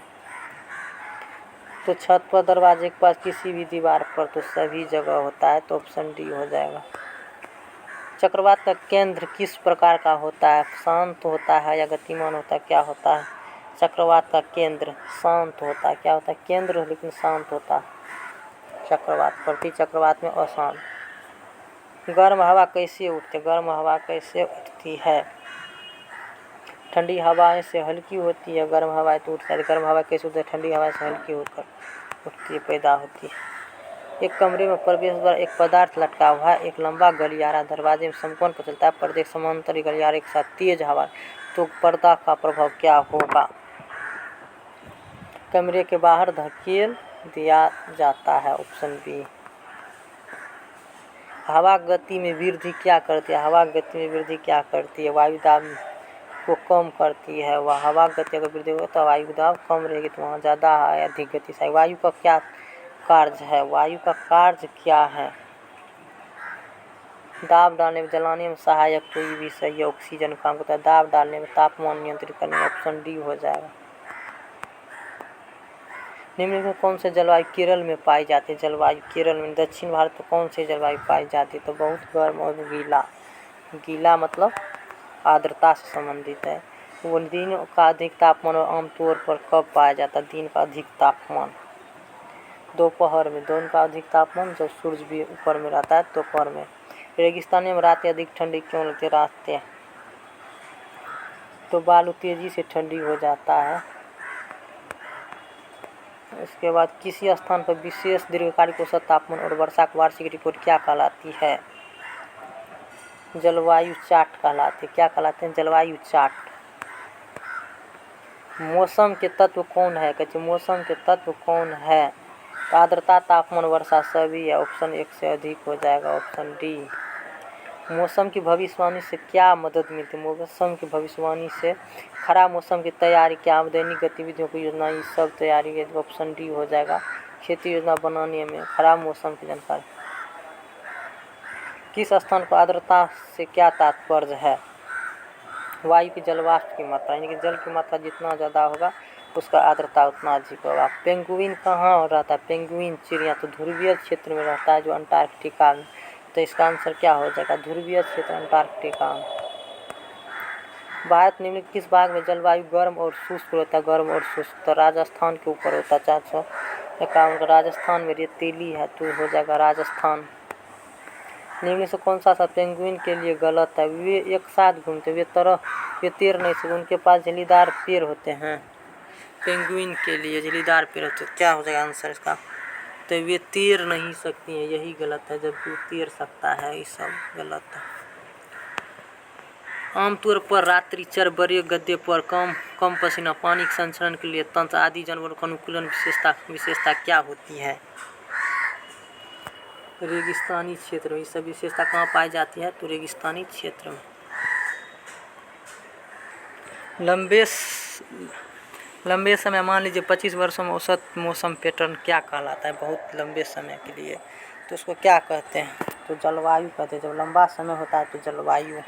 तो छत पर, दरवाजे के पास, किसी भी दीवार पर, तो सभी जगह होता है, तो ऑप्शन डी हो जाएगा। चक्रवात का केंद्र किस प्रकार का होता है? शांत होता है या गतिमान होता है? क्या होता है? चक्रवात का केंद्र शांत होता है। क्या होता है? केंद्र लेकिन शांत होता है चक्रवात। प्रति चक्रवात में अशांत। गर्म हवा कैसे उठती है? गर्म हवा कैसे उठती है? ठंडी हवाएं से हल्की होती है, गर्म हवाएं तो उठती है। गर्म हवा कैसे उठती है? ठंडी हवा से हल्की होकर उठती है, पैदा होती है। एक कमरे में प्रवेश द्वार एक पदार्थ लटका हुआ है, एक लंबा गलियारा दरवाजे में समकोण पर चलता है, पर्दे समांतर गलियारे के साथ तेज हवा, तो पर्दा का प्रभाव क्या होगा? कमरे के बाहर धकेल दिया जाता है, ऑप्शन बी। हवा गति में वृद्धि क्या करती है? हवा गति में वृद्धि क्या करती है? वायु दाब को कम करती है। वह हवा गति अगर वृद्धि होगी तो वायु दाब कम रहेगी, तो वहाँ ज़्यादा है, अधिक गति से। वायु का क्या कार्य है? वायु का कार्य क्या है? दाब डालने में, जलाने में सहायक कोई भी सही है, ऑक्सीजन काम करता है। दाब डालने में, तापमान नियंत्रित करने में, ऑप्शन डी हो जाएगा। निम्नलिखित में कौन से जलवायु केरल में पाई जाती है? जलवायु केरल में, दक्षिण भारत में कौन सी जलवायु पाई जाती है? तो बहुत गर्म और गीला। गीला मतलब आर्द्रता से संबंधित है। वो दिन का अधिक तापमान और आमतौर पर कब पाया जाता है? दिन का अधिक तापमान दोपहर में। दिन का अधिक तापमान जब सूर्य भी ऊपर में रहता है, दोपहर में। रेगिस्तान में रातें अधिक ठंडी क्यों लगती है? रातें तो बालू तेजी से ठंडी हो जाता है। इसके बाद किसी स्थान पर विशेष दीर्घकालिक औसत तापमान और वर्षा की वार्षिक रिपोर्ट क्या कहलाती है? जलवायु चार्ट कहलाती है। क्या कहलाते हैं? जलवायु चार्ट। मौसम के तत्व कौन है? कहते मौसम के तत्व कौन है? आर्द्रता, तापमान, वर्षा सभी है, ऑप्शन एक से अधिक हो जाएगा, ऑप्शन डी। मौसम की भविष्यवाणी से क्या मदद मिलती है? मौसम की भविष्यवाणी से खराब मौसम की तैयारी, क्या दैनिक गतिविधियों की योजना, ये सब तैयारी है, ऑप्शन डी हो जाएगा। खेती योजना बनाने में खराब मौसम की जानकारी। किस स्थान पर आर्द्रता से क्या तात्पर्य है? वायु की जलवाष्प की मात्रा, यानी कि जल की मात्रा जितना ज़्यादा होगा उसका आर्द्रता उतना अधिक होगा। पेंगुइन कहाँ रहता है? पेंगुइन चिड़िया तो ध्रुवीय क्षेत्र में रहता है, जो अंटार्कटिका में। तो इसका आंसर क्या हो जाएगा? ध्रुवीय क्षेत्र, अंटार्कटिका। भारत निम्नलिखित किस भाग में जलवायु गर्म और शुष्क होता है? गर्म और शुष्क तो राजस्थान के ऊपर होता है। 451 राजस्थान में रेतीली है, तो हो जाएगा राजस्थान। निम्न से कौन सा पेंगुइन के लिए गलत है? वे एक साथ घूमते, वे तैर नहीं सकते, उनके पास झिल्लीदार पैर होते हैं। पेंगुइन के लिए झिल्लीदार पैर होते, क्या हो जाएगा आंसर इसका? तो वे तैर नहीं सकती हैं, यही गलत है, जबकि वो तैर सकता है, ये सब गलत है। आमतौर पर रात्रिचर, बड़े गड्ढे पर कम पसीना, पानी के संचरण के लिए तंत्र आदि जानवरों का अनुकूलन विशेषता क्या होती है? रेगिस्तानी क्षेत्र में। ये सब विशेषता कहाँ पाई जाती है? तो रेगिस्तानी क्षेत्र में। लंबे समय, मान लीजिए 25 वर्षों में औसत मौसम पैटर्न क्या कहलाता है? बहुत लंबे समय के लिए, तो उसको क्या कहते हैं? तो जलवायु कहते हैं। जब लंबा समय होता है तो जलवायु।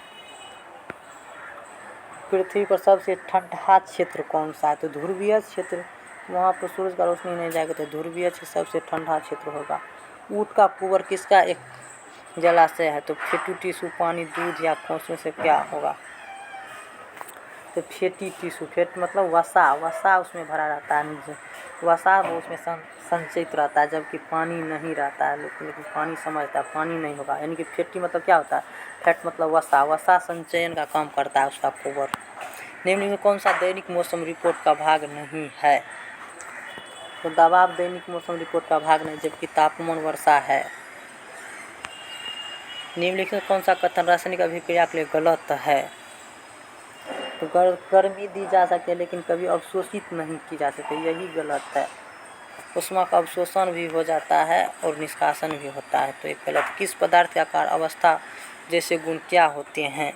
पृथ्वी पर सबसे ठंडा क्षेत्र कौन सा है? तो ध्रुवीय क्षेत्र। वहाँ पर सूरज का रोशनी नहीं जाएगा, तो ध्रुवीय क्षेत्र सबसे ठंडा क्षेत्र होगा। ऊँट का गोबर किसका एक जलाशय है? तो फेटू टिश्यू, पानी, दूध या खोस में से क्या होगा? तो फेटी टिश्यू, फेट मतलब वसा, वसा उसमें भरा रहता है, वसा वो उसमें संचित रहता है, जबकि पानी नहीं रहता है। लेकिन पानी समझता है, पानी नहीं होगा। यानी कि फेटी मतलब क्या होता है? फैट मतलब वसा, वसा संचयन का काम करता है उसका गोबर। निम्न में कौन सा दैनिक मौसम रिपोर्ट का भाग नहीं है? तो दबाव दैनिक मौसम रिपोर्ट का भाग नहीं, जबकि तापमान वर्षा है। निम्नलिखित में कौन सा कथन रासायनिक अभिक्रिया के लिए गलत है? तो गर्मी दी जा सकती है लेकिन कभी अवशोषित नहीं की जा सकती, यही गलत है। उष्मा का अवशोषण भी हो जाता है और निष्कासन भी होता है, तो ये गलत। किस पदार्थ के आकार, अवस्था जैसे गुण क्या होते हैं?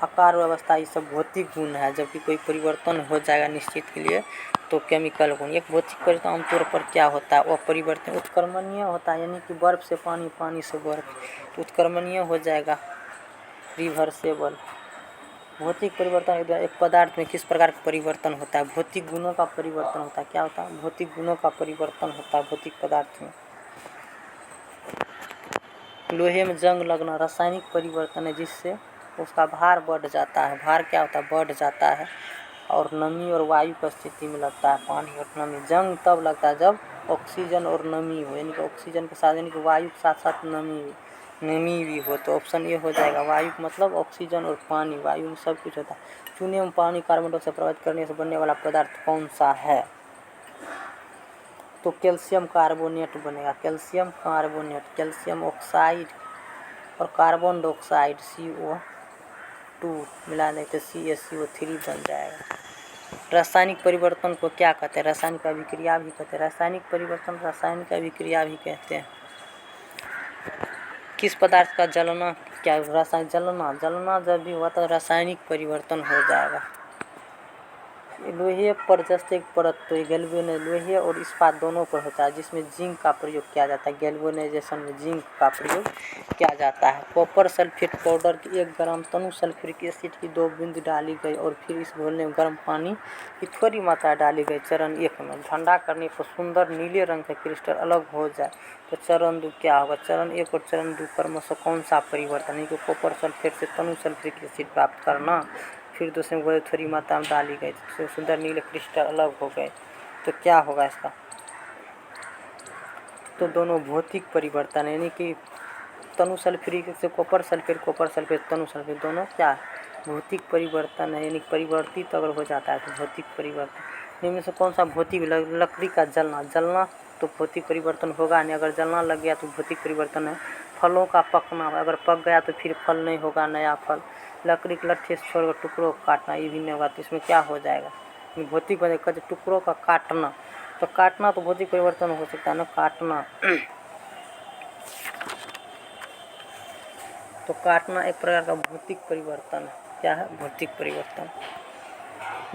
आकार और अवस्था ये सब भौतिक गुण है, जबकि कोई परिवर्तन हो जाएगा निश्चित के लिए तो केमिकल गुण। एक भौतिक परिवर्तन आमतौर पर क्या होता है? वह परिवर्तन उत्क्रमणीय होता है, यानी कि बर्फ से पानी, पानी से बर्फ, तो उत्क्रमणीय हो जाएगा, रिवर्सेबल। भौतिक परिवर्तन एक पदार्थ में किस प्रकार का परिवर्तन होता है? भौतिक गुणों का परिवर्तन होता है। क्या होता है? भौतिक गुणों का परिवर्तन होता है भौतिक पदार्थ में। लोहे में जंग लगना रासायनिक परिवर्तन है, जिससे उसका भार बढ़ जाता है। भार क्या होता है? बढ़ जाता है। और नमी और वायु की स्थिति में लगता है, पानी और नमी। जंग तब लगता है जब ऑक्सीजन और नमी हो, यानी कि ऑक्सीजन के साथ, यानी कि वायु के साथ साथ नमी भी हो। तो ऑप्शन ए हो जाएगा। वायु मतलब ऑक्सीजन और पानी, वायु में सब कुछ होता है। चूने में पानी कार्बन डाइऑक्साइड प्रभावित करने से बनने वाला पदार्थ कौन सा है? तो कैल्शियम कार्बोनेट बनेगा, कैल्शियम कार्बोनेट। कैल्शियम ऑक्साइड और कार्बन डाइऑक्साइड CO2 मिला दें तो CaCO3 बन जाएगा। रासायनिक परिवर्तन को क्या कहते हैं? रासायनिक अभिक्रिया भी कहते हैं। रासायनिक परिवर्तन रासायनिक अभिक्रिया भी कहते हैं। किस पदार्थ का जलना क्या? रासायनिक जलना जब भी हुआ तो रासायनिक परिवर्तन हो जाएगा। लोहे पर जैसे एक परत, तो गैल्वेनाइज लोहे और इस्पात दोनों पर होता है, जिसमें जिंक का प्रयोग किया जाता है। गैल्वेनाइजेशन में जिंक का प्रयोग किया जाता है। कॉपर सल्फेट पाउडर की 1 ग्राम तनु सल्फ्यूरिक एसिड की 2 बूंद डाली गई और फिर इस घोलने में गर्म पानी की थोड़ी मात्रा डाली गई। चरण 1 में ठंडा करने पर सुंदर नीले रंग का क्रिस्टल अलग हो जाए तो चरण 2 क्या होगा? चरण 1 और चरण 2 क्रमशः कौन सा परिवर्तन है? कॉपर सल्फेट से तनु सल्फ्यूरिक एसिड प्राप्त करना, फिर दूसरे में थोड़ी मात्रा में डाली गई तो सुंदर नीले क्रिस्टल अलग हो गए, तो क्या होगा इसका? तो दोनों भौतिक परिवर्तन है, यानी कि तनु सल्फ्यूरिक से कॉपर सल्फेट तनु सल्फेट दोनों क्या है? भौतिक परिवर्तन है, यानी परिवर्तित अगर हो जाता है तो भौतिक परिवर्तन। इनमें से कौन सा भौतिक? लकड़ी का जलना तो भौतिक परिवर्तन होगा नहीं। अगर जलना लग गया तो भौतिक परिवर्तन है। फलों का पकना, अगर पक गया तो फिर फल नहीं होगा, नया फल। लकड़ी के लट्ठे से छोड़कर टुकड़ों को काटना, ये भी नहीं होगा, तो इसमें क्या हो जाएगा? भौतिक बनेगा। टुकड़ों का काटना, तो काटना तो भौतिक परिवर्तन हो सकता है ना, काटना। तो काटना एक प्रकार का भौतिक परिवर्तन है। क्या है? भौतिक परिवर्तन।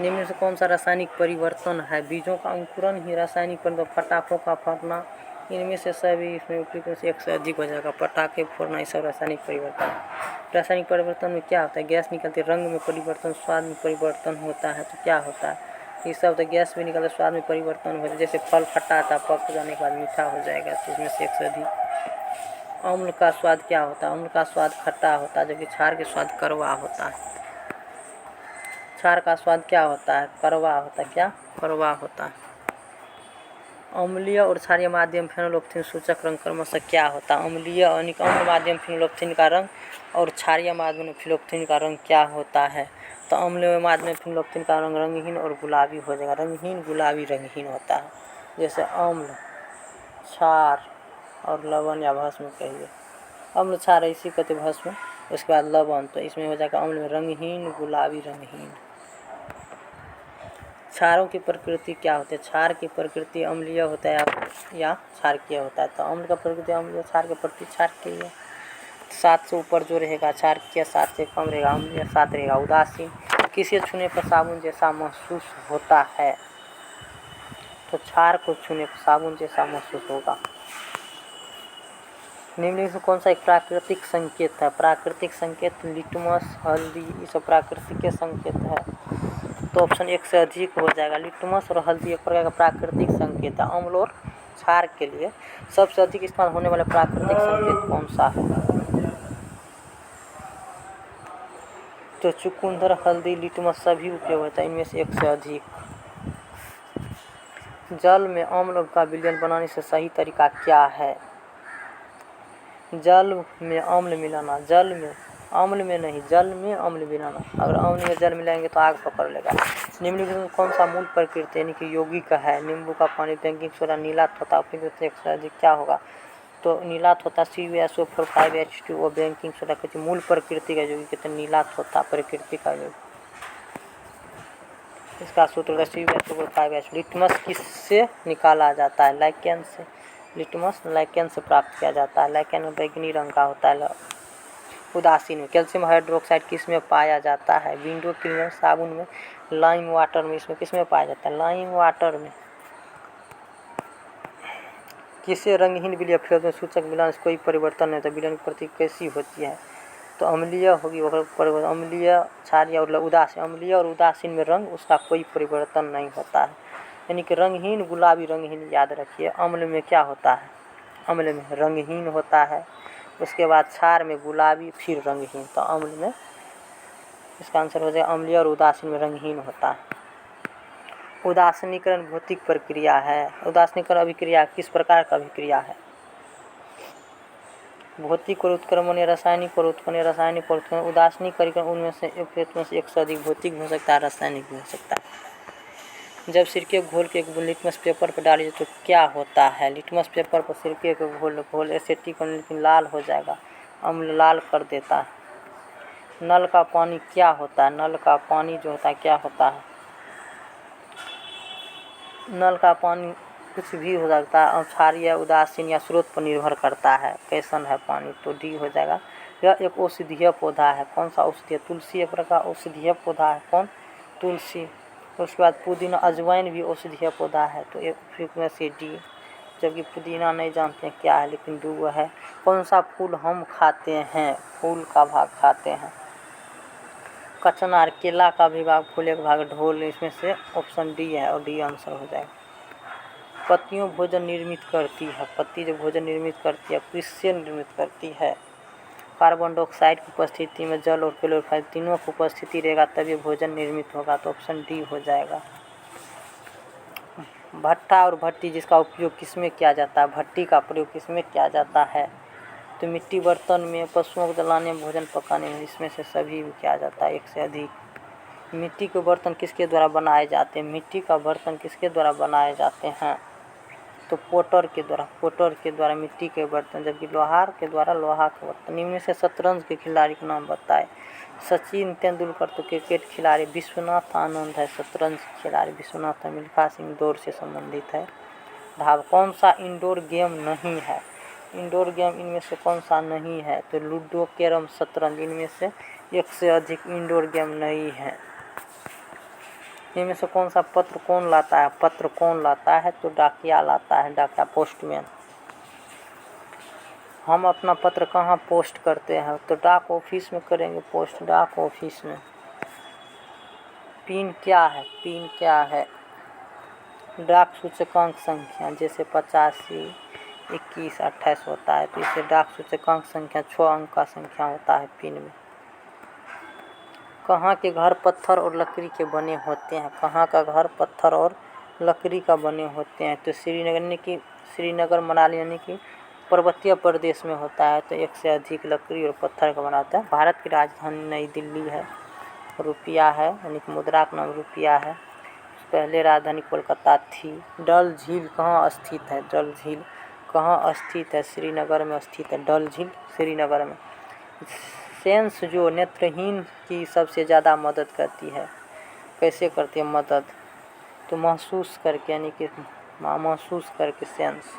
निम्न से कौन सा रासायनिक परिवर्तन है? बीजों का अंकुरन ही रासायनिक परिवर्तन। पटाखों का फटना, इनमें से सभी इसमें उपयुक्त से एक से अधिक हो जाएगा। पटाखे फोड़ना, ये सब रासायनिक परिवर्तन है। रासायनिक परिवर्तन में क्या होता है? गैस निकलती है, रंग में परिवर्तन, स्वाद में परिवर्तन होता है, तो क्या होता है? ये सब तो गैस भी निकलता है, स्वाद में परिवर्तन होता है। जैसे फल खट्टा था, पक जाने के बाद मीठा हो जाएगा, तो इसमें से एक से अधिक। अम्ल का स्वाद क्या होता है? अम्ल का स्वाद खट्टा होता है, जबकि क्षार के स्वाद कड़वा होता है। क्षार का स्वाद क्या होता है? कड़वा होता है। क्या? कड़वा होता है। अम्लीय और क्षारीय माध्यम फेनोल्फथीन सूचक रंग क्रमशः क्या होता है? अम्लीय यानी अम्ल माध्यम फेनोल्फथीन का रंग और क्षारीय माध्यम फेनोल्फथीन का रंग क्या होता है? तो अम्लीय माध्यम फेनोल्फथीन का रंग रंगहीन और गुलाबी हो जाएगा। रंगहीन, गुलाबी, रंगहीन होता है। जैसे अम्ल, क्षार और लवण या भस्म कहिए। अम्ल, क्षार इसी कहते भस्म, उसके बाद लवण, तो इसमें हो जाएगा अम्ल में रंगहीन, गुलाबी, रंगहीन। क्षारों की प्रकृति क्या होती है? क्षार की प्रकृति अम्लीय होता है या क्षारकीय होता है। तो अम्ल का प्रकृति अम्लीय, क्षार की प्रकृति क्षारकीय। 7 से ऊपर जो रहेगा क्षारकीय, 7 से कम रहेगा अम्लीय, 7 रहेगा उदासीन। किसे छूने पर साबुन जैसा महसूस होता है? तो क्षार को छूने पर साबुन जैसा महसूस होगा। निम्नलिखित में कौन सा एक प्राकृतिक संकेत है? प्राकृतिक संकेत लिटमस, हल्दी, ये सब प्राकृतिक संकेत है, तो ऑप्शन 1 से अधिक हो जाएगा। लिटमस और हल्दी एक प्रकार का प्राकृतिक संकेत है। अम्ल और क्षार के लिए सबसे अधिक इस्तेमाल होने वाला प्राकृतिक संकेत कौन सा है? तो चुकंदर, हल्दी, लिटमस सभी उपयोग होता है, इनमें से एक से अधिक। जल में अम्ल का विलयन बनाने से सही तरीका क्या है? जल में अम्ल मिलाना, जल में अम्ल में नहीं, जल में अम्ल मिलाना। अगर अम्ल में जल मिलाएंगे तो आग पकड़ लेगा। निम्नलिखित में कौन सा मूल प्रकृति यानी कि यौगिक है? नींबू का पानी, बेकिंग सोडा, नीला तोता, एक से अधिक क्या होगा? तो नीला तोता CuSO4 5H2O, बेकिंग सोडा कहते मूल प्रकृति का यौगिक कहते हैं नीला तोता, प्रकृति का यौगिक। इसका सूत्र होगा CuSO4 5H2O। लिटमस किससे निकाला जाता है? लाइकेन से। लिटमस लाइकेन से प्राप्त किया जाता है। लाइकेन में बैंगनी रंग का होता है। उदासीन में कैल्शियम हाइड्रोक्साइड किस में पाया जाता है? विंडो क्लीनर, साबुन में, लाइम वाटर में। इसमें किस में पाया जाता है? लाइम वाटर में। किसे रंगहीन विलय में सूचक मिलान से कोई परिवर्तन नहीं होता? विलयन की प्रति कैसी होती है? तो अम्लीय होगी, अम्लीय, क्षारीय और उदासीन। अम्लीय और उदासीन में रंग उसका कोई परिवर्तन नहीं होता है, यानी कि रंगहीन गुलाबी रंगहीन याद रखिए। अम्ल में क्या होता है? अम्ल में रंगहीन होता है, उसके बाद क्षार में गुलाबी, फिर रंगहीन। तो अम्ल में इसका आंसर हो जाएगा अम्लीय और उदासीन में रंगहीन होता है। उदासीनीकरण भौतिक प्रक्रिया है। उदासीनीकरण अभिक्रिया किस प्रकार का अभिक्रिया है? भौतिक और उत्क्रमण या रासायनिक और उत्पन्न, रासायनिक और उत्पन्न। उदासीनीकरण उनमें से एक से अधिक भौतिक हो सकता है, रासायनिक भी हो सकता है। जब सिरके घोल के एक बूंद लिटमस पेपर पर डालिए तो क्या होता है? लिटमस पेपर पर सिरके के घोल एसिटिक लेकिन लाल हो जाएगा, अम्ल लाल कर देता है। नल का पानी क्या होता है? नल का पानी जो होता है क्या होता है? नल का पानी कुछ भी हो सकता है, क्षारीय, उदासीन या स्रोत पर निर्भर करता है कैसन है पानी। तो डी हो जाएगा। यह एक औषधीय पौधा है। कौन सा औषधीय? तुलसी एक प्रकार औषधीय पौधा है। कौन? तुलसी। उसके बाद पुदीना, अजवाइन भी औषधीय पौधा है। तो एक में से डी, जबकि पुदीना नहीं जानते हैं क्या है, लेकिन दो है। कौन सा फूल हम खाते हैं? फूल का भाग खाते हैं। कचनार, केला का भी भाग, फूल एक भाग, ढोल। इसमें से ऑप्शन डी है और डी आंसर हो जाएगा। पत्तियों भोजन निर्मित करती है। पत्ती जो भोजन निर्मित करती है किससे निर्मित करती है? कार्बन डाइऑक्साइड की उपस्थिति में जल और क्लोरोफाइल तीनों की उपस्थिति रहेगा तभी भोजन निर्मित होगा। तो ऑप्शन डी हो जाएगा। भट्ठा और भट्टी जिसका उपयोग किसमें किया जाता है? भट्टी का प्रयोग किसमें किया जाता है? तो मिट्टी बर्तन में, पशुओं को जलाने में, भोजन पकाने में। इसमें से सभी में किया जाता है, एक से अधिक। मिट्टी के बर्तन किसके द्वारा बनाए जाते हैं? मिट्टी का बर्तन किसके द्वारा बनाए जाते हैं? तो पोटर के द्वारा। पोटर के द्वारा मिट्टी के बर्तन, जबकि लोहार के द्वारा लोहा के बर्तन। इनमें से शतरंज के खिलाड़ी का नाम बताए। सचिन तेंदुलकर तो क्रिकेट खिलाड़ी। विश्वनाथ आनंद है शतरंज खिलाड़ी। विश्वनाथ मिल्खा सिंह दौड़ से संबंधित है। धाव। कौन सा इंडोर गेम नहीं है? इंडोर गेम इनमें से कौन सा नहीं है? तो लूडो, कैरम, शतरंज। इनमें से एक से अधिक इंडोर गेम नहीं है। इनमें से कौन सा पत्र कौन लाता है? पत्र कौन लाता है? तो डाकिया लाता है, डाकिया, पोस्टमैन। हम अपना पत्र कहाँ पोस्ट करते हैं? तो डाक ऑफिस में करेंगे पोस्ट, डाक ऑफिस में। पिन क्या है? पिन क्या है? डाक सूचकांक संख्या, जैसे 85, 21, 28 होता है, तो इसे डाक सूचकांक संख्या 6 अंक का संख्या होता है पिन में। कहाँ के घर पत्थर और लकड़ी के बने होते हैं? कहाँ का घर पत्थर और लकड़ी का बने होते हैं? तो श्रीनगर, यानी कि श्रीनगर, मनाली, यानी कि पर्वतीय प्रदेश में होता है। तो एक से अधिक लकड़ी और पत्थर का बना होता है। भारत की राजधानी नई दिल्ली है। रुपया है, यानी कि मुद्रा का नाम रुपया है। पहले राजधानी कोलकाता थी। डल झील कहाँ स्थित है? डल झील कहाँ स्थित है? श्रीनगर में स्थित है डल झील, श्रीनगर में। सेंस जो नेत्रहीन की सबसे ज़्यादा मदद करती है, कैसे करती है मदद? तो महसूस करके, यानी कि महसूस करके sense.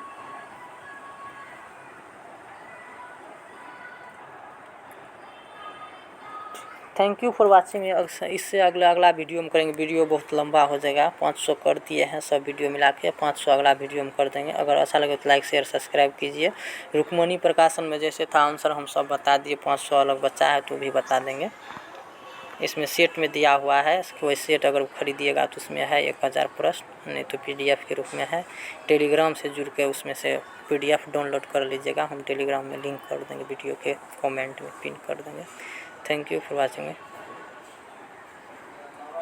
Thank you for watching. इससे अगला वीडियो में करेंगे। वीडियो बहुत लंबा हो जाएगा, 500 कर दिए हैं सब वीडियो मिला के। 500 अगला वीडियो में कर देंगे। अगर अच्छा लगे तो लाइक शेयर सब्सक्राइब कीजिए। रुक्मणी प्रकाशन में जैसे था आंसर हम सब बता दिए। 500 अलग बच्चा है तो भी बता देंगे। इसमें सेट में दिया हुआ है, कोई सेट अगर खरीदिएगा तो उसमें है 1000 प्लस, नहीं तो PDF के रूप में है। टेलीग्राम से जुड़ के उसमें से PDF डाउनलोड कर लीजिएगा, हम टेलीग्राम में लिंक कर देंगे, वीडियो के कमेंट में पिन कर देंगे। Thank you for watching.